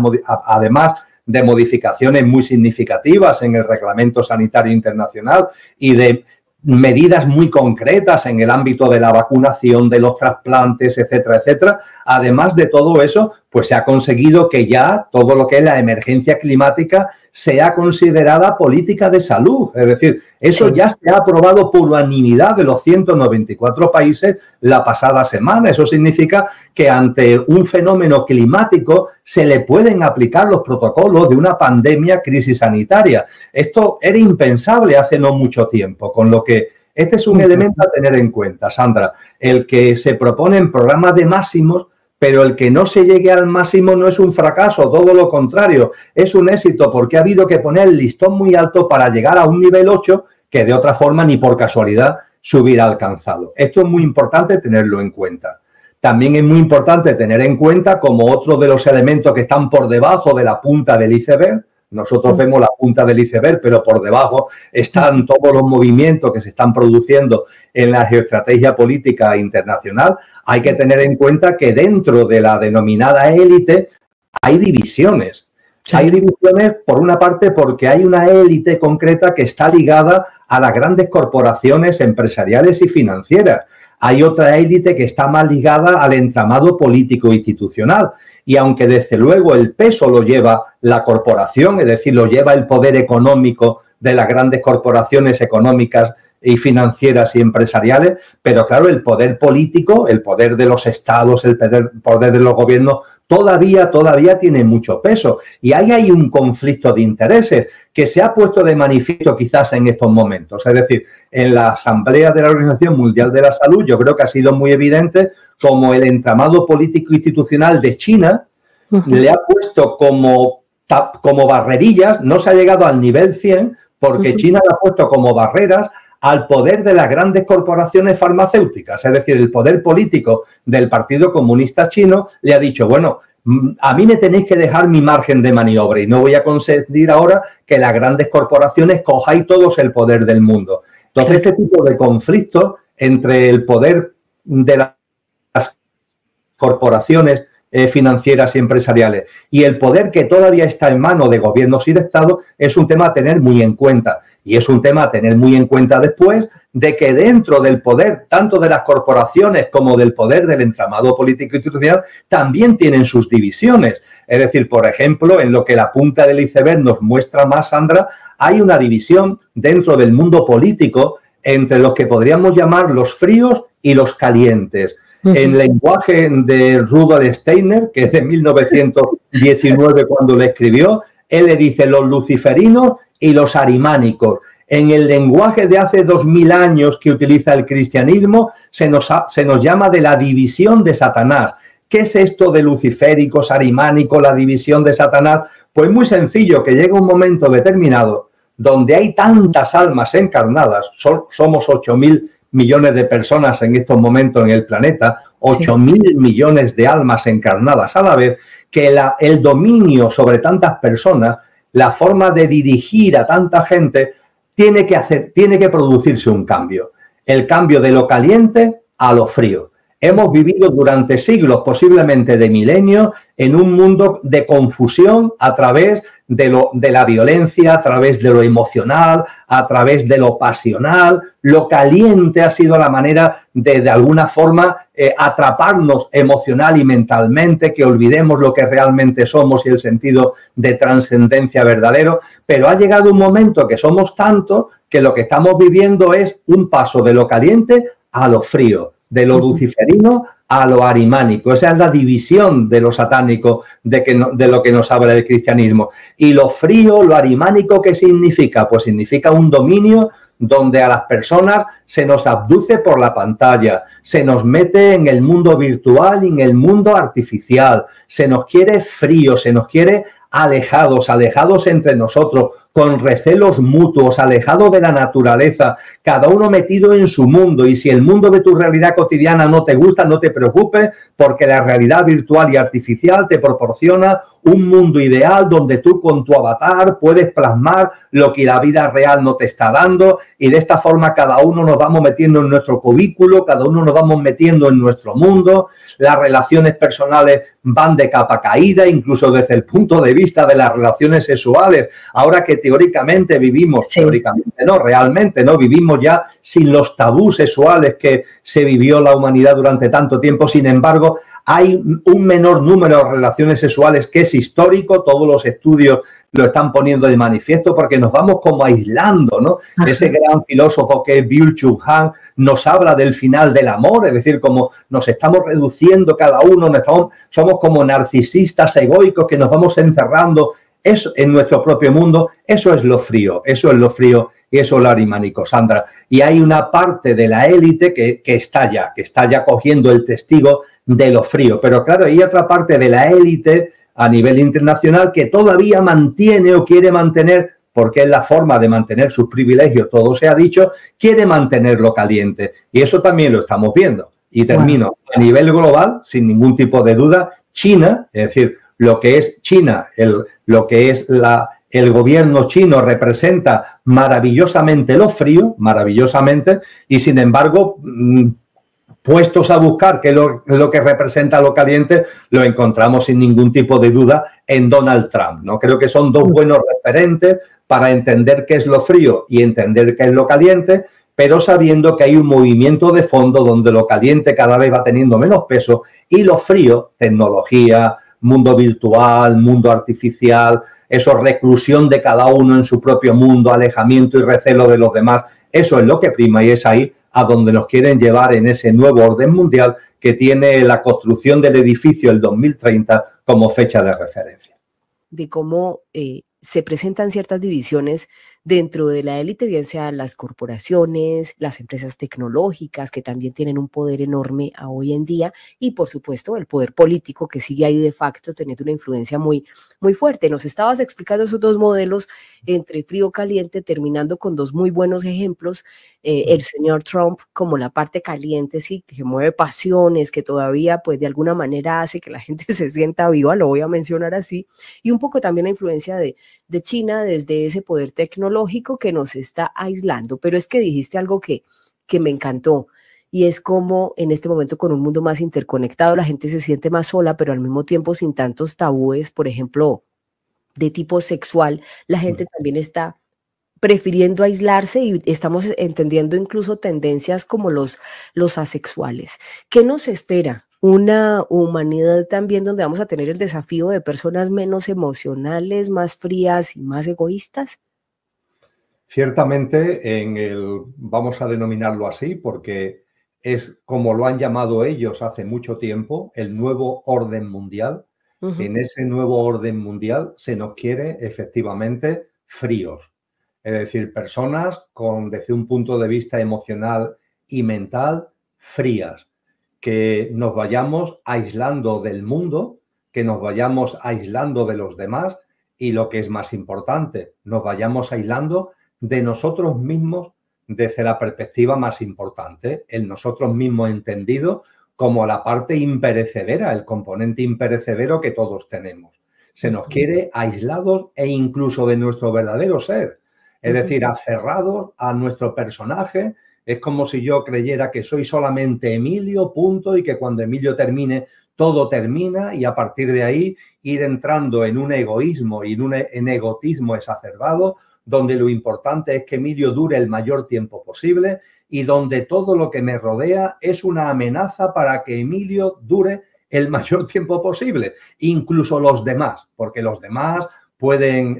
además de modificaciones muy significativas en el Reglamento Sanitario Internacional y de medidas muy concretas en el ámbito de la vacunación, de los trasplantes, etcétera, etcétera. Además de todo eso, pues se ha conseguido que ya todo lo que es la emergencia climática sea considerada política de salud. Es decir, eso ya se ha aprobado por unanimidad de los 194 países la pasada semana. Eso significa que ante un fenómeno climático se le pueden aplicar los protocolos de una pandemia, crisis sanitaria. Esto era impensable hace no mucho tiempo, con lo que este es un elemento a tener en cuenta, Sandra. El que se proponen programas de máximos, pero el que no se llegue al máximo no es un fracaso, todo lo contrario, es un éxito, porque ha habido que poner el listón muy alto para llegar a un nivel 8 que de otra forma ni por casualidad se hubiera alcanzado. Esto es muy importante tenerlo en cuenta. También es muy importante tener en cuenta como otro de los elementos que están por debajo de la punta del iceberg. Nosotros vemos la punta del iceberg, pero por debajo están todos los movimientos que se están produciendo en la geoestrategia política internacional. Hay que tener en cuenta que dentro de la denominada élite hay divisiones. Sí. Hay divisiones, por una parte, porque hay una élite concreta que está ligada a las grandes corporaciones empresariales y financieras. Hay otra élite que está más ligada al entramado político institucional. Y aunque desde luego el peso lo lleva la corporación, es decir, lo lleva el poder económico de las grandes corporaciones económicas y financieras y empresariales, pero claro, el poder político, el poder de los estados, el poder de los gobiernos, todavía tiene mucho peso. Y ahí hay un conflicto de intereses que se ha puesto de manifiesto quizás en estos momentos. Es decir, en la Asamblea de la Organización Mundial de la Salud, yo creo que ha sido muy evidente como el entramado político institucional de China le ha puesto como barrerillas, no se ha llegado al nivel 100, porque China le ha puesto como barreras al poder de las grandes corporaciones farmacéuticas. Es decir, el poder político del Partido Comunista Chino le ha dicho, bueno, a mí me tenéis que dejar mi margen de maniobra y no voy a consentir ahora que las grandes corporaciones cojáis todos el poder del mundo. Entonces, este tipo de conflictos entre el poder de las corporaciones financieras y empresariales. Y el poder que todavía está en manos de gobiernos y de Estado es un tema a tener muy en cuenta. Y es un tema a tener muy en cuenta después de que dentro del poder, tanto de las corporaciones como del poder del entramado político institucional, también tienen sus divisiones. Es decir, por ejemplo, en lo que la punta del iceberg nos muestra más, Sandra, hay una división dentro del mundo político entre los que podríamos llamar los fríos y los calientes. En lenguaje de Rudolf Steiner, que es de 1919 cuando lo escribió, él le dice los luciferinos y los arimánicos. En el lenguaje de hace 2000 años que utiliza el cristianismo, se nos llama de la división de Satanás. ¿Qué es esto de luciféricos, arimánicos, la división de Satanás? Pues muy sencillo, que llega un momento determinado donde hay tantas almas encarnadas, somos 8.000 millones de personas en estos momentos en el planeta, 8.000 millones de almas encarnadas a la vez, que el dominio sobre tantas personas, la forma de dirigir a tanta gente, tiene que producirse un cambio. El cambio de lo caliente a lo frío. Hemos vivido durante siglos, posiblemente de milenios, en un mundo de confusión a través de la violencia, a través de lo emocional, a través de lo pasional. Lo caliente ha sido la manera de alguna forma, atraparnos emocional y mentalmente, que olvidemos lo que realmente somos y el sentido de trascendencia verdadero. Pero ha llegado un momento que somos tantos que lo que estamos viviendo es un paso de lo caliente a lo frío, de lo luciferino a lo arimánico. Esa es la división de lo satánico, de lo que nos habla el cristianismo. Y lo frío, lo arimánico, ¿qué significa? Pues significa un dominio donde a las personas se nos abduce por la pantalla, se nos mete en el mundo virtual y en el mundo artificial, se nos quiere frío, se nos quiere alejados entre nosotros, con recelos mutuos, alejados de la naturaleza, cada uno metido en su mundo. Y si el mundo de tu realidad cotidiana no te gusta, no te preocupes, porque la realidad virtual y artificial te proporciona un mundo ideal donde tú con tu avatar puedes plasmar lo que la vida real no te está dando, y de esta forma cada uno nos vamos metiendo en nuestro cubículo, cada uno nos vamos metiendo en nuestro mundo. Las relaciones personales van de capa caída, incluso desde el punto de vista de las relaciones sexuales. Ahora que teóricamente vivimos, teóricamente no, realmente no, vivimos ya sin los tabús sexuales que se vivió la humanidad durante tanto tiempo. Sin embargo, hay un menor número de relaciones sexuales que es histórico, todos los estudios lo están poniendo de manifiesto, porque nos vamos como aislando, ¿no? Ajá. Ese gran filósofo que es Byung-Chul Han nos habla del final del amor, es decir, como nos estamos reduciendo cada uno, somos como narcisistas egoicos que nos vamos encerrando eso en nuestro propio mundo. Eso es lo frío, y eso es lo arimánico, Sandra. Y hay una parte de la élite que está ya cogiendo el testigo de lo frío. Pero claro, hay otra parte de la élite a nivel internacional que todavía mantiene o quiere mantener, porque es la forma de mantener sus privilegios, todo se ha dicho, quiere mantenerlo caliente. Y eso también lo estamos viendo. Y termino. A nivel global, sin ningún tipo de duda, China, es decir, lo que es China, lo que es el gobierno chino representa maravillosamente lo frío, maravillosamente, y sin embargo, puestos a buscar qué es lo que representa lo caliente, lo encontramos sin ningún tipo de duda en Donald Trump, ¿no? Creo que son dos buenos referentes para entender qué es lo frío y entender qué es lo caliente, pero sabiendo que hay un movimiento de fondo donde lo caliente cada vez va teniendo menos peso y lo frío, tecnología, mundo virtual, mundo artificial, eso, reclusión de cada uno en su propio mundo, alejamiento y recelo de los demás, eso es lo que prima, y es ahí a donde nos quieren llevar en ese nuevo orden mundial que tiene la construcción del edificio el 2030 como fecha de referencia. De cómo se presentan ciertas divisiones dentro de la élite, bien sean las corporaciones, las empresas tecnológicas, que también tienen un poder enorme a hoy en día, y por supuesto el poder político, que sigue ahí de facto teniendo una influencia muy, muy fuerte. Nos estabas explicando esos dos modelos entre frío caliente, terminando con dos muy buenos ejemplos. El señor Trump como la parte caliente, sí, que mueve pasiones, que todavía pues de alguna manera hace que la gente se sienta viva, lo voy a mencionar así, y un poco también la influencia de China desde ese poder tecnológico que nos está aislando. Pero es que dijiste algo que me encantó, y es como en este momento con un mundo más interconectado la gente se siente más sola, pero al mismo tiempo sin tantos tabúes, por ejemplo, de tipo sexual, la gente también está prefiriendo aislarse y estamos entendiendo incluso tendencias como los asexuales. ¿Qué nos espera? Una humanidad también donde vamos a tener el desafío de personas menos emocionales, más frías y más egoístas. Ciertamente, vamos a denominarlo así, porque es como lo han llamado ellos hace mucho tiempo, el nuevo orden mundial. En ese nuevo orden mundial se nos quiere efectivamente fríos, es decir, personas desde un punto de vista emocional y mental, frías, que nos vayamos aislando del mundo, que nos vayamos aislando de los demás y, lo que es más importante, nos vayamos aislando de nosotros mismos desde la perspectiva más importante, el nosotros mismos entendido como la parte imperecedera, el componente imperecedero que todos tenemos. Se nos quiere aislados e incluso de nuestro verdadero ser, es decir, aferrados a nuestro personaje. Es como si yo creyera que soy solamente Emilio, punto, y que cuando Emilio termine, todo termina, y a partir de ahí ir entrando en un egoísmo y en egotismo exacerbado, donde lo importante es que Emilio dure el mayor tiempo posible y donde todo lo que me rodea es una amenaza para que Emilio dure el mayor tiempo posible, incluso los demás, porque los demás pueden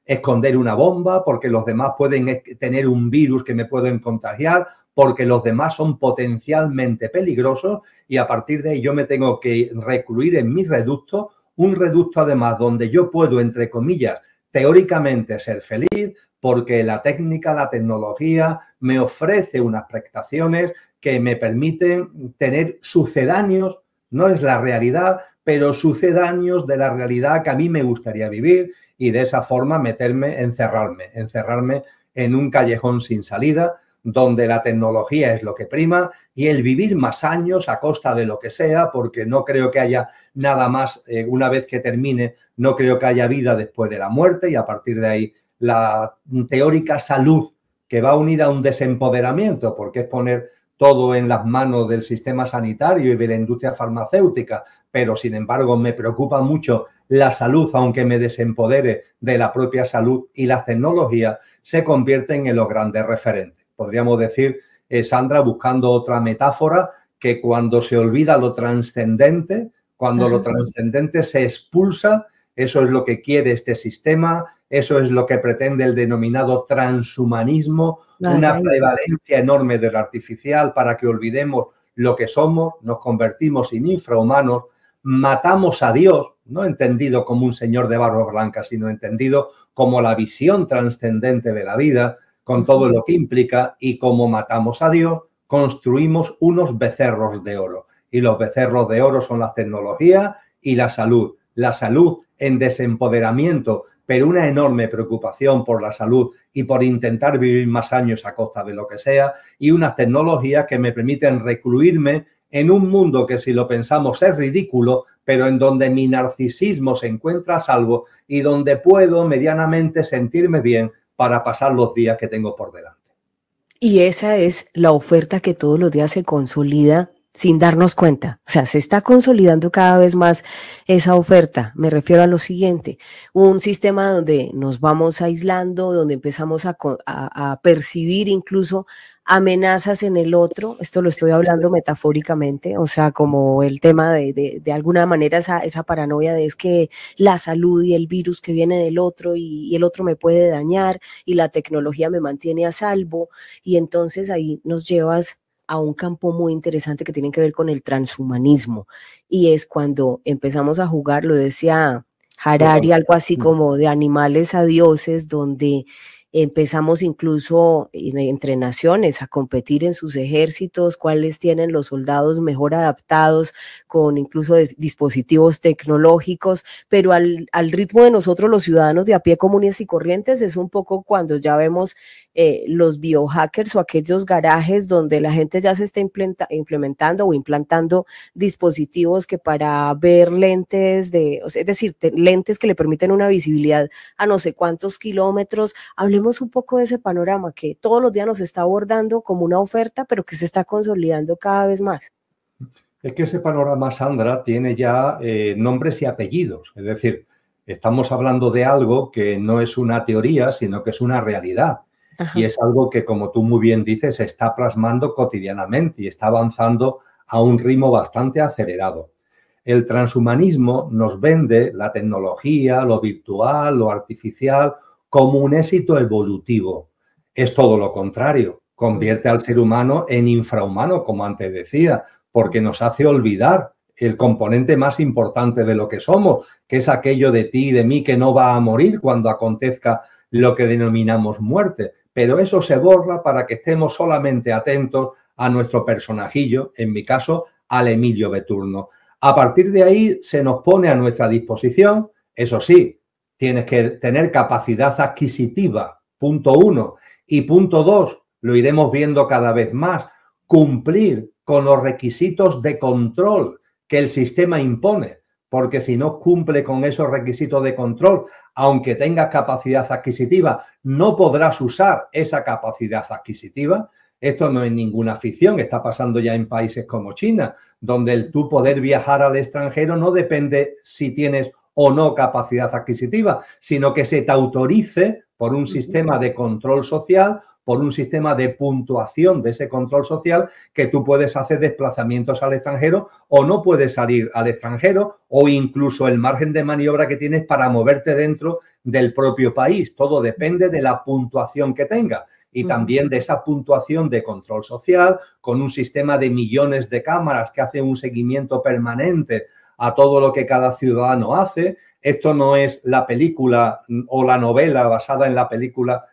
esconder una bomba, porque los demás pueden tener un virus que me pueden contagiar, porque los demás son potencialmente peligrosos, y a partir de ahí yo me tengo que recluir en mi reducto, un reducto además donde yo puedo, entre comillas, teóricamente ser feliz, porque la técnica, la tecnología me ofrece unas prestaciones que me permiten tener sucedáneos, no es la realidad, pero sucedáneos de la realidad que a mí me gustaría vivir, y de esa forma encerrarme en un callejón sin salida, donde la tecnología es lo que prima y el vivir más años a costa de lo que sea, porque no creo que haya nada más, una vez que termine, no creo que haya vida después de la muerte, y a partir de ahí la teórica salud, que va unida a un desempoderamiento, porque es poner todo en las manos del sistema sanitario y de la industria farmacéutica, pero sin embargo me preocupa mucho la salud, aunque me desempodere de la propia salud, y las tecnologías se convierten en los grandes referentes. Podríamos decir, Sandra, buscando otra metáfora, que cuando se olvida lo trascendente, cuando lo trascendente se expulsa, eso es lo que quiere este sistema, eso es lo que pretende el denominado transhumanismo, una prevalencia enorme del artificial para que olvidemos lo que somos, nos convertimos en infrahumanos, matamos a Dios, no entendido como un señor de barba blanca, sino entendido como la visión trascendente de la vida, con todo lo que implica, y como matamos a Dios, construimos unos becerros de oro. Y los becerros de oro son la tecnología y la salud. La salud en desempoderamiento, pero una enorme preocupación por la salud y por intentar vivir más años a costa de lo que sea, y unas tecnologías que me permiten recluirme en un mundo que, si lo pensamos, es ridículo, pero en donde mi narcisismo se encuentra a salvo y donde puedo medianamente sentirme bien para pasar los días que tengo por delante. Y esa es la oferta que todos los días se consolida sin darnos cuenta. O sea, se está consolidando cada vez más esa oferta. Me refiero a lo siguiente: un sistema donde nos vamos aislando, donde empezamos a percibir incluso amenazas en el otro. Esto lo estoy hablando metafóricamente, o sea, como el tema de alguna manera esa paranoia de es que la salud y el virus que viene del otro y el otro me puede dañar y la tecnología me mantiene a salvo. Y entonces ahí nos llevas a un campo muy interesante que tiene que ver con el transhumanismo, y es cuando empezamos a jugar, lo decía Harari, algo así como de animales a dioses, donde empezamos incluso entre naciones a competir en sus ejércitos, cuáles tienen los soldados mejor adaptados, con incluso dispositivos tecnológicos, pero al ritmo de nosotros los ciudadanos de a pie comunes y corrientes es un poco cuando ya vemos los biohackers o aquellos garajes donde la gente ya se está implementando o implantando dispositivos que para ver lentes es decir, lentes que le permiten una visibilidad a no sé cuántos kilómetros. Hablemos un poco de ese panorama que todos los días nos está abordando como una oferta, pero que se está consolidando cada vez más. Es que ese panorama, Sandra, tiene ya nombres y apellidos. Es decir, estamos hablando de algo que no es una teoría, sino que es una realidad. Ajá. Y es algo que, como tú muy bien dices, se está plasmando cotidianamente y está avanzando a un ritmo bastante acelerado. El transhumanismo nos vende la tecnología, lo virtual, lo artificial, como un éxito evolutivo. Es todo lo contrario. Convierte al ser humano en infrahumano, como antes decía, porque nos hace olvidar el componente más importante de lo que somos, que es aquello de ti y de mí que no va a morir cuando acontezca lo que denominamos muerte. Pero eso se borra para que estemos solamente atentos a nuestro personajillo, en mi caso, al Emilio Beturno. A partir de ahí se nos pone a nuestra disposición, eso sí, tienes que tener capacidad adquisitiva, punto 1. Y punto 2, lo iremos viendo cada vez más, cumplir con los requisitos de control que el sistema impone, porque si no cumple con esos requisitos de control, aunque tengas capacidad adquisitiva, no podrás usar esa capacidad adquisitiva. Esto no es ninguna ficción, está pasando ya en países como China, donde el tú poder viajar al extranjero no depende si tienes o no capacidad adquisitiva, sino que se te autorice por un sistema de control social, por un sistema de puntuación de ese control social, que tú puedes hacer desplazamientos al extranjero o no puedes salir al extranjero, o incluso el margen de maniobra que tienes para moverte dentro del propio país. Todo depende de la puntuación que tenga y también de esa puntuación de control social, con un sistema de millones de cámaras que hacen un seguimiento permanente a todo lo que cada ciudadano hace. Esto no es la película o la novela basada en la película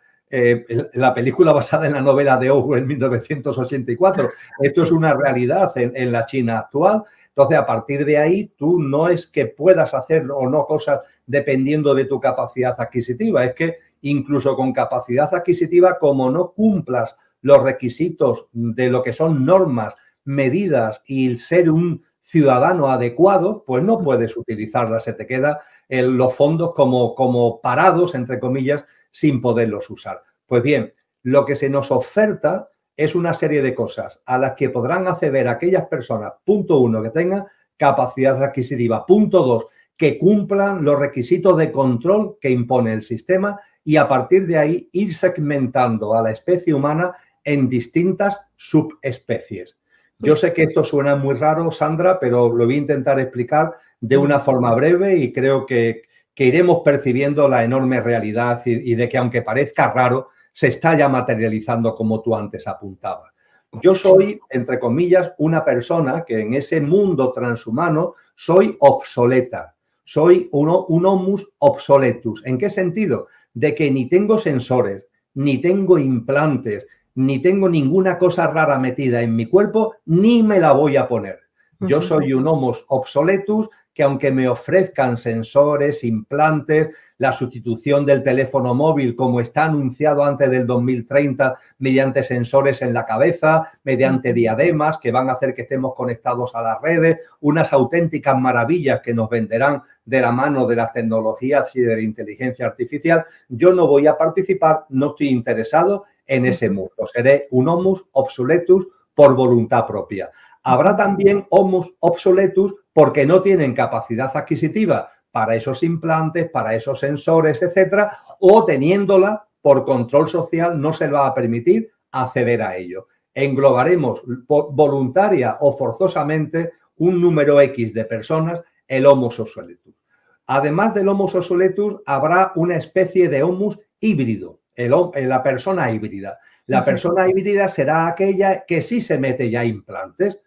basada en la novela de Orwell en 1984. Esto es una realidad en la China actual. Entonces, a partir de ahí, tú no es que puedas hacer o no cosas dependiendo de tu capacidad adquisitiva, es que incluso con capacidad adquisitiva, como no cumplas los requisitos de lo que son normas, medidas y ser un ciudadano adecuado, pues no puedes utilizarlas, se te quedan los fondos como parados, entre comillas, sin poderlos usar. Pues bien, lo que se nos oferta es una serie de cosas a las que podrán acceder aquellas personas, punto 1, que tengan capacidad adquisitiva, punto 2, que cumplan los requisitos de control que impone el sistema, y a partir de ahí ir segmentando a la especie humana en distintas subespecies. Yo sé que esto suena muy raro, Sandra, pero lo voy a intentar explicar de una forma breve y creo que iremos percibiendo la enorme realidad y de que, aunque parezca raro, se está ya materializando como tú antes apuntabas. Yo soy, entre comillas, una persona que en ese mundo transhumano soy obsoleta. Soy un homus obsoletus. ¿En qué sentido? De que ni tengo sensores, ni tengo implantes, ni tengo ninguna cosa rara metida en mi cuerpo, ni me la voy a poner. Yo soy un homus obsoletus que, aunque me ofrezcan sensores, implantes, la sustitución del teléfono móvil, como está anunciado antes del 2030, mediante sensores en la cabeza, mediante diademas que van a hacer que estemos conectados a las redes, unas auténticas maravillas que nos venderán de la mano de las tecnologías y de la inteligencia artificial, yo no voy a participar, no estoy interesado en ese mundo. Seré un homus obsoletus por voluntad propia. Habrá también homus obsoletus porque no tienen capacidad adquisitiva para esos implantes, para esos sensores, etcétera, o teniéndola por control social no se les va a permitir acceder a ello. Englobaremos voluntaria o forzosamente un número X de personas, el homus obsoletus. Además del homus obsoletus, habrá una especie de homus híbrido, la persona híbrida. La persona híbrida será aquella que sí se mete ya implantes,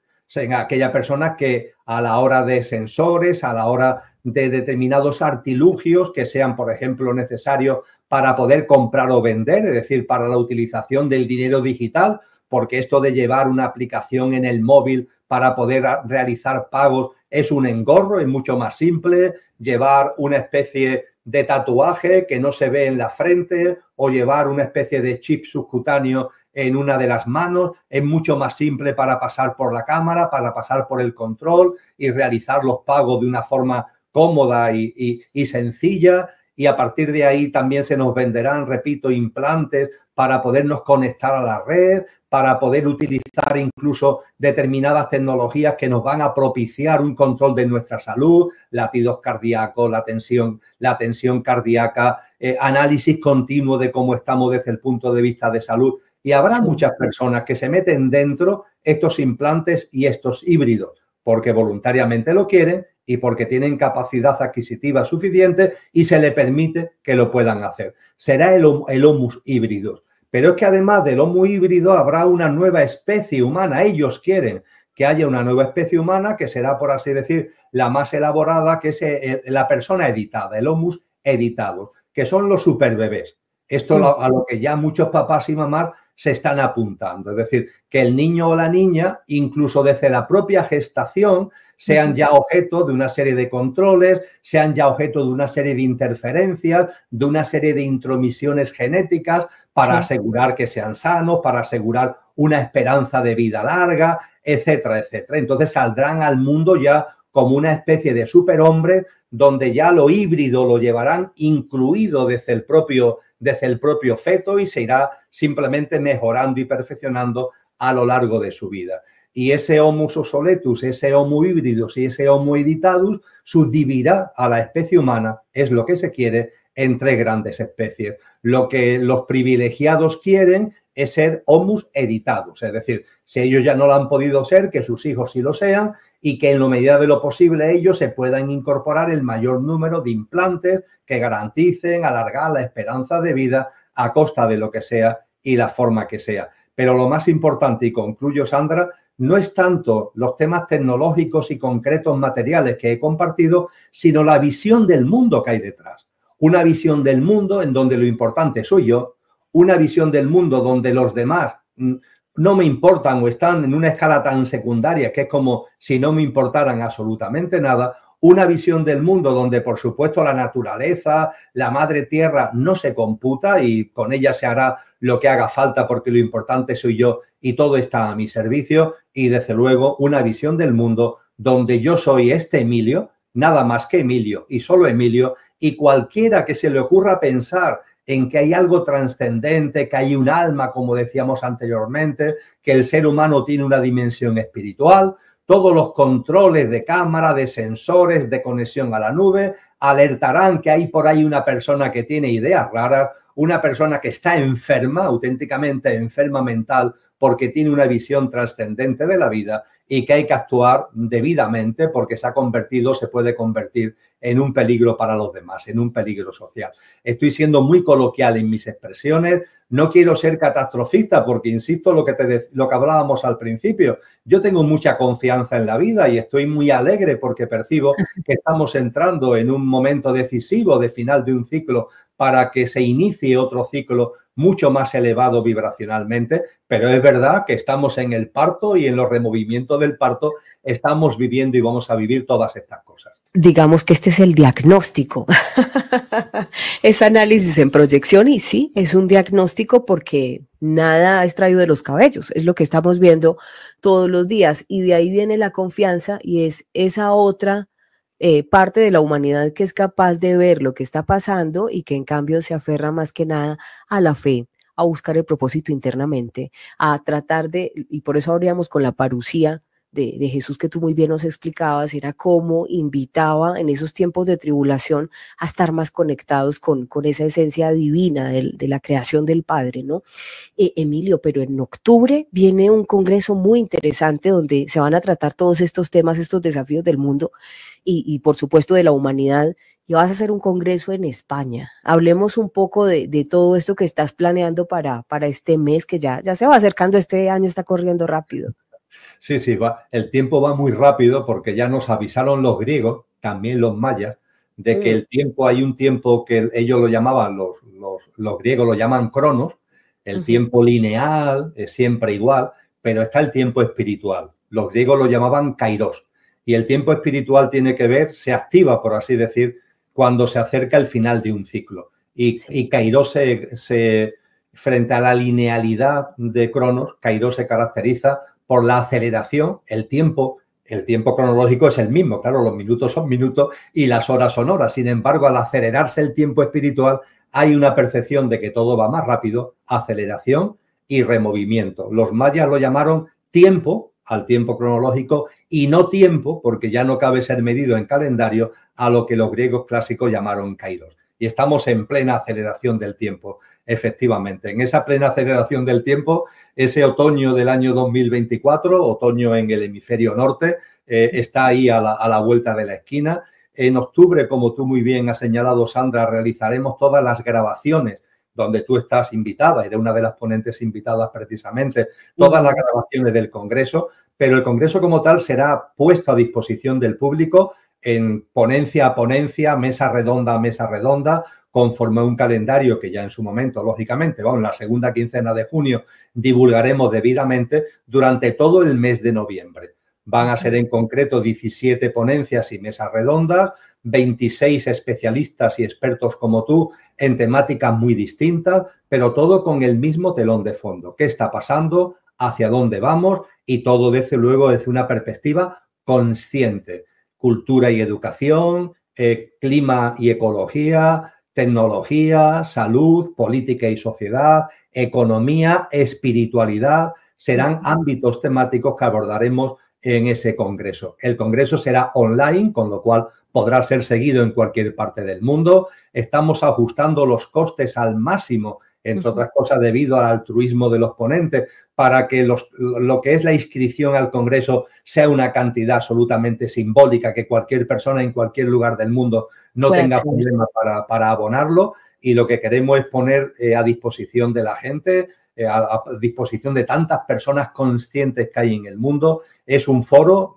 aquella persona que a la hora de sensores, a la hora de determinados artilugios que sean, por ejemplo, necesarios para poder comprar o vender, es decir, para la utilización del dinero digital, porque esto de llevar una aplicación en el móvil para poder realizar pagos es un engorro, es mucho más simple llevar una especie de tatuaje que no se ve en la frente o llevar una especie de chip subcutáneo en una de las manos. Es mucho más simple para pasar por la cámara, para pasar por el control y realizar los pagos de una forma cómoda y sencilla. Y a partir de ahí también se nos venderán, repito, implantes para podernos conectar a la red, para poder utilizar incluso determinadas tecnologías que nos van a propiciar un control de nuestra salud, latidos cardíacos, la tensión cardíaca, análisis continuo de cómo estamos desde el punto de vista de salud. Y habrá muchas personas que se meten dentro estos implantes y estos híbridos, porque voluntariamente lo quieren y porque tienen capacidad adquisitiva suficiente y se le permite que lo puedan hacer. Será el Homus híbrido. Pero es que además del Homo híbrido habrá una nueva especie humana. Ellos quieren que haya una nueva especie humana que será, por así decir, la más elaborada, que es la persona editada, el Homus editado, que son los superbebés. Esto a lo que ya muchos papás y mamás se están apuntando. Es decir, que el niño o la niña, incluso desde la propia gestación, sean ya objeto de una serie de controles, sean ya objeto de una serie de interferencias, de una serie de intromisiones genéticas para asegurar que sean sanos, para asegurar una esperanza de vida larga, etcétera, etcétera. Entonces saldrán al mundo ya como una especie de superhombres donde ya lo híbrido lo llevarán incluido desde el propio feto y se irá simplemente mejorando y perfeccionando a lo largo de su vida. Y ese Homo obsoletus, ese Homo híbridos y ese Homo editatus subdividirá a la especie humana, es lo que se quiere, en tres grandes especies. Lo que los privilegiados quieren es ser Homus editados, es decir, si ellos ya no lo han podido ser, que sus hijos sí lo sean y que en la medida de lo posible ellos se puedan incorporar el mayor número de implantes que garanticen alargar la esperanza de vida a costa de lo que sea y la forma que sea. Pero lo más importante, y concluyo, Sandra, no es tanto los temas tecnológicos y concretos materiales que he compartido, sino la visión del mundo que hay detrás. Una visión del mundo en donde lo importante soy yo, una visión del mundo donde los demás no me importan o están en una escala tan secundaria que es como si no me importaran absolutamente nada, una visión del mundo donde, por supuesto, la naturaleza, la madre tierra no se computa y con ella se hará lo que haga falta porque lo importante soy yo y todo está a mi servicio. Y, desde luego, una visión del mundo donde yo soy este Emilio, nada más que Emilio y solo Emilio, y cualquiera que se le ocurra pensar en que hay algo trascendente, que hay un alma, como decíamos anteriormente, que el ser humano tiene una dimensión espiritual, todos los controles de cámara, de sensores, de conexión a la nube, alertarán que hay por ahí una persona que tiene ideas raras, una persona que está enferma, auténticamente enferma mental, porque tiene una visión trascendente de la vida y que hay que actuar debidamente porque se puede convertir en un peligro para los demás, en un peligro social. Estoy siendo muy coloquial en mis expresiones, no quiero ser catastrofista porque, insisto, lo que hablábamos al principio, yo tengo mucha confianza en la vida y estoy muy alegre porque percibo que estamos entrando en un momento decisivo de final de un ciclo para que se inicie otro ciclo mucho más elevado vibracionalmente, pero es verdad que estamos en el parto y en los removimientos del parto estamos viviendo y vamos a vivir todas estas cosas. Digamos que este es el diagnóstico, es análisis en proyección y sí, es un diagnóstico porque nada es traído de los cabellos, es lo que estamos viendo todos los días y de ahí viene la confianza y es esa otra parte de la humanidad que es capaz de ver lo que está pasando y que en cambio se aferra más que nada a la fe, a buscar el propósito internamente, a tratar de, y por eso abríamos con la parusía de Jesús que tú muy bien nos explicabas, era cómo invitaba en esos tiempos de tribulación a estar más conectados con esa esencia divina de la creación del Padre, ¿no? Emilio, pero en octubre viene un congreso muy interesante donde se van a tratar todos estos temas, estos desafíos del mundo y por supuesto de la humanidad, y vas a hacer un congreso en España. Hablemos un poco de todo esto que estás planeando para este mes que ya se va acercando, este año está corriendo rápido. Sí, el tiempo va muy rápido porque ya nos avisaron los griegos, también los mayas, de que el tiempo, hay un tiempo que ellos lo llamaban, los griegos lo llaman cronos, el tiempo lineal es siempre igual, pero está el tiempo espiritual. Los griegos lo llamaban kairos. Y el tiempo espiritual tiene que ver, se activa, por así decir, cuando se acerca el final de un ciclo. Y Kairos frente a la linealidad de Cronos, Kairos se caracteriza por la aceleración, el tiempo cronológico es el mismo, claro, los minutos son minutos y las horas son horas. Sin embargo, al acelerarse el tiempo espiritual, hay una percepción de que todo va más rápido, aceleración y removimiento. Los mayas lo llamaron tiempo, al tiempo cronológico, y no tiempo, porque ya no cabe ser medido en calendario, a lo que los griegos clásicos llamaron kairos. Y estamos en plena aceleración del tiempo, efectivamente. En esa plena aceleración del tiempo, ese otoño del año 2024, otoño en el hemisferio norte, está ahí a la vuelta de la esquina. En octubre, como tú muy bien has señalado, Sandra, realizaremos todas las grabaciones donde tú estás invitada, eres una de las ponentes invitadas precisamente, todas las grabaciones del Congreso, pero el Congreso como tal será puesto a disposición del público en ponencia a ponencia, mesa redonda a mesa redonda, conforme a un calendario que ya en su momento, lógicamente, en la segunda quincena de junio, divulgaremos debidamente durante todo el mes de noviembre. Van a ser en concreto 17 ponencias y mesas redondas, 26 especialistas y expertos como tú en temáticas muy distintas, pero todo con el mismo telón de fondo. ¿Qué está pasando? ¿Hacia dónde vamos? Y todo desde luego desde una perspectiva consciente. Cultura y educación, clima y ecología, tecnología, salud, política y sociedad, economía, espiritualidad, serán ámbitos temáticos que abordaremos en ese congreso. El congreso será online, con lo cual podrá ser seguido en cualquier parte del mundo. Estamos ajustando los costes al máximo, entre otras cosas debido al altruismo de los ponentes, para que lo que es la inscripción al congreso sea una cantidad absolutamente simbólica, que cualquier persona en cualquier lugar del mundo no tenga problema para abonarlo. Y lo que queremos es poner a disposición de la gente, a disposición de tantas personas conscientes que hay en el mundo. Es un foro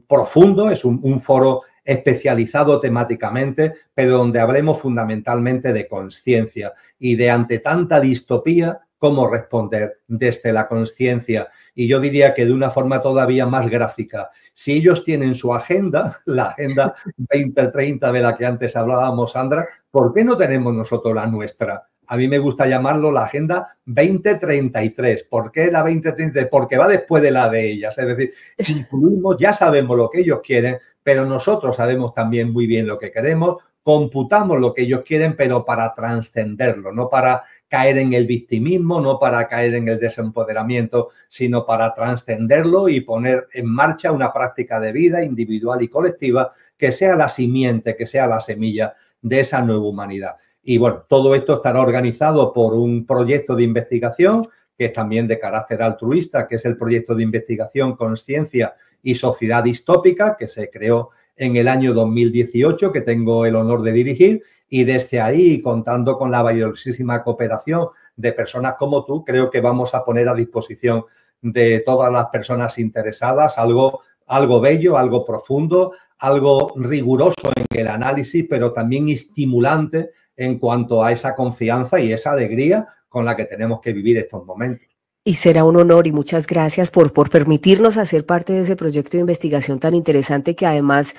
profundo, es un foro especializado temáticamente, pero donde hablemos fundamentalmente de conciencia y de ante tanta distopía, cómo responder desde la conciencia. Y yo diría que de una forma todavía más gráfica. Si ellos tienen su agenda, la Agenda 2030 de la que antes hablábamos, Sandra, ¿por qué no tenemos nosotros la nuestra? A mí me gusta llamarlo la Agenda 2033. ¿Por qué la 2033? Porque va después de la de ellas. Es decir, incluimos, ya sabemos lo que ellos quieren, pero nosotros sabemos también muy bien lo que queremos, computamos lo que ellos quieren, pero para trascenderlo, no para caer en el victimismo, no para caer en el desempoderamiento, sino para trascenderlo y poner en marcha una práctica de vida individual y colectiva que sea la simiente, que sea la semilla de esa nueva humanidad. Y bueno, todo esto estará organizado por un proyecto de investigación que es también de carácter altruista, que es el proyecto de investigación Conciencia y Sociedad Distópica, que se creó en el año 2018, que tengo el honor de dirigir, y desde ahí, contando con la valiosísima cooperación de personas como tú, creo que vamos a poner a disposición de todas las personas interesadas algo bello, algo profundo, algo riguroso en el análisis, pero también estimulante en cuanto a esa confianza y esa alegría con la que tenemos que vivir estos momentos. Y será un honor y muchas gracias por permitirnos hacer parte de ese proyecto de investigación tan interesante que además,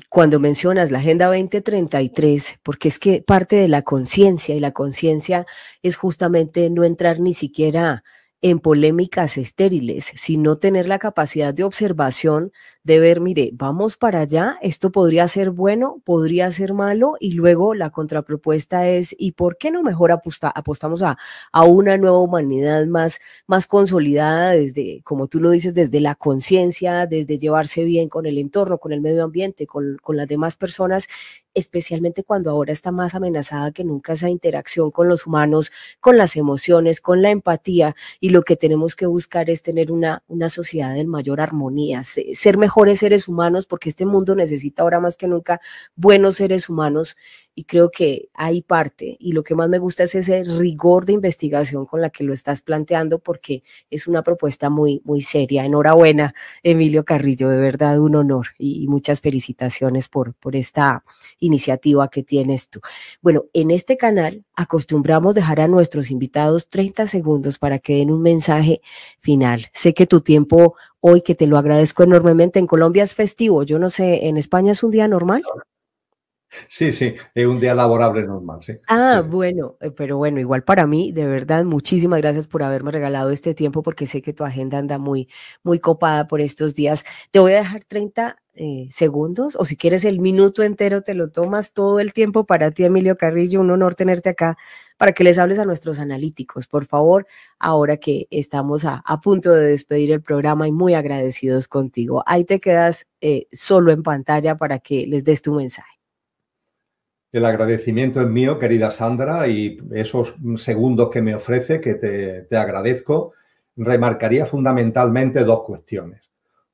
cuando mencionas la Agenda 2033, porque es que parte de la conciencia y la conciencia es justamente no entrar ni siquiera en polémicas estériles, sino tener la capacidad de observación, de ver, mire, vamos para allá, esto podría ser bueno, podría ser malo, y luego la contrapropuesta es, ¿y por qué no mejor apostamos a una nueva humanidad más consolidada desde, como tú lo dices, desde la conciencia, desde llevarse bien con el entorno, con el medio ambiente, con las demás personas, especialmente cuando ahora está más amenazada que nunca esa interacción con los humanos, con las emociones, con la empatía, y lo que tenemos que buscar es tener una sociedad en mayor armonía, ser mejores seres humanos, porque este mundo necesita ahora más que nunca buenos seres humanos, y creo que hay parte, y lo que más me gusta es ese rigor de investigación con la que lo estás planteando, porque es una propuesta muy, muy seria. Enhorabuena, Emilio Carrillo, de verdad un honor, y muchas felicitaciones por esta iniciativa que tienes tú. Bueno, en este canal acostumbramos dejar a nuestros invitados 30 segundos para que den un mensaje final. Sé que tu tiempo hoy, que te lo agradezco enormemente, en Colombia es festivo, yo no sé, ¿en España es un día normal? Sí, sí, es un día laborable normal, sí. Ah, Sí, sí. bueno, pero bueno, igual para mí, de verdad, muchísimas gracias por haberme regalado este tiempo porque sé que tu agenda anda muy, muy copada por estos días. Te voy a dejar 30 segundos o si quieres el minuto entero te lo tomas todo el tiempo para ti, Emilio Carrillo. Un honor tenerte acá para que les hables a nuestros analíticos, por favor, ahora que estamos a punto de despedir el programa y muy agradecidos contigo. Ahí te quedas solo en pantalla para que les des tu mensaje. El agradecimiento es mío, querida Sandra, y esos segundos que me ofrece, que te agradezco, remarcaría fundamentalmente dos cuestiones.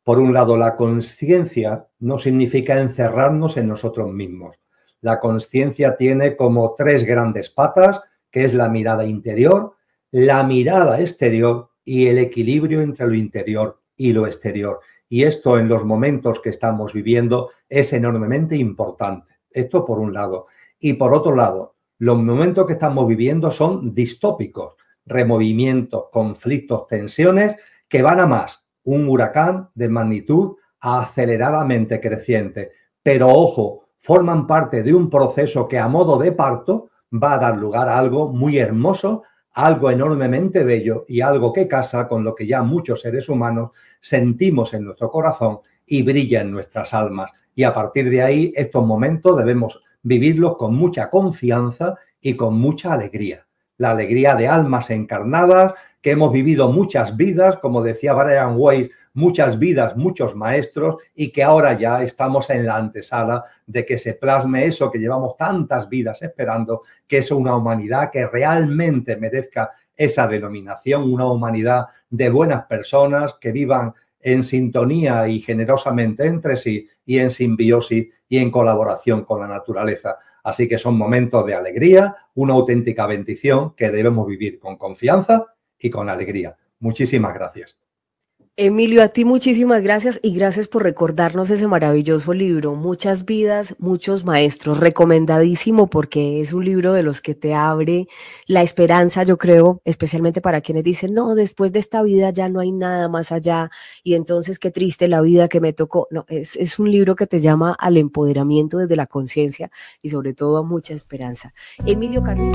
Por un lado, la conciencia no significa encerrarnos en nosotros mismos. La conciencia tiene como tres grandes patas, que es la mirada interior, la mirada exterior y el equilibrio entre lo interior y lo exterior. Y esto en los momentos que estamos viviendo es enormemente importante. Esto por un lado. Y por otro lado, los momentos que estamos viviendo son distópicos, removimientos, conflictos, tensiones que van a más. Un huracán de magnitud aceleradamente creciente. Pero ojo, forman parte de un proceso que a modo de parto va a dar lugar a algo muy hermoso, algo enormemente bello y algo que casa con lo que ya muchos seres humanos sentimos en nuestro corazón y brilla en nuestras almas. Y a partir de ahí, estos momentos debemos vivirlos con mucha confianza y con mucha alegría. La alegría de almas encarnadas, que hemos vivido muchas vidas, como decía Brian Weiss, muchas vidas, muchos maestros, y que ahora ya estamos en la antesala de que se plasme eso que llevamos tantas vidas esperando, que es una humanidad que realmente merezca esa denominación, una humanidad de buenas personas que vivan en sintonía y generosamente entre sí y en simbiosis y en colaboración con la naturaleza. Así que son momentos de alegría, una auténtica bendición que debemos vivir con confianza y con alegría. Muchísimas gracias. Emilio, a ti muchísimas gracias y gracias por recordarnos ese maravilloso libro, Muchas vidas, muchos maestros, recomendadísimo porque es un libro de los que te abre la esperanza, yo creo, especialmente para quienes dicen, no, después de esta vida ya no hay nada más allá y entonces qué triste la vida que me tocó. No, es un libro que te llama al empoderamiento desde la conciencia y sobre todo a mucha esperanza. Emilio Carrillo.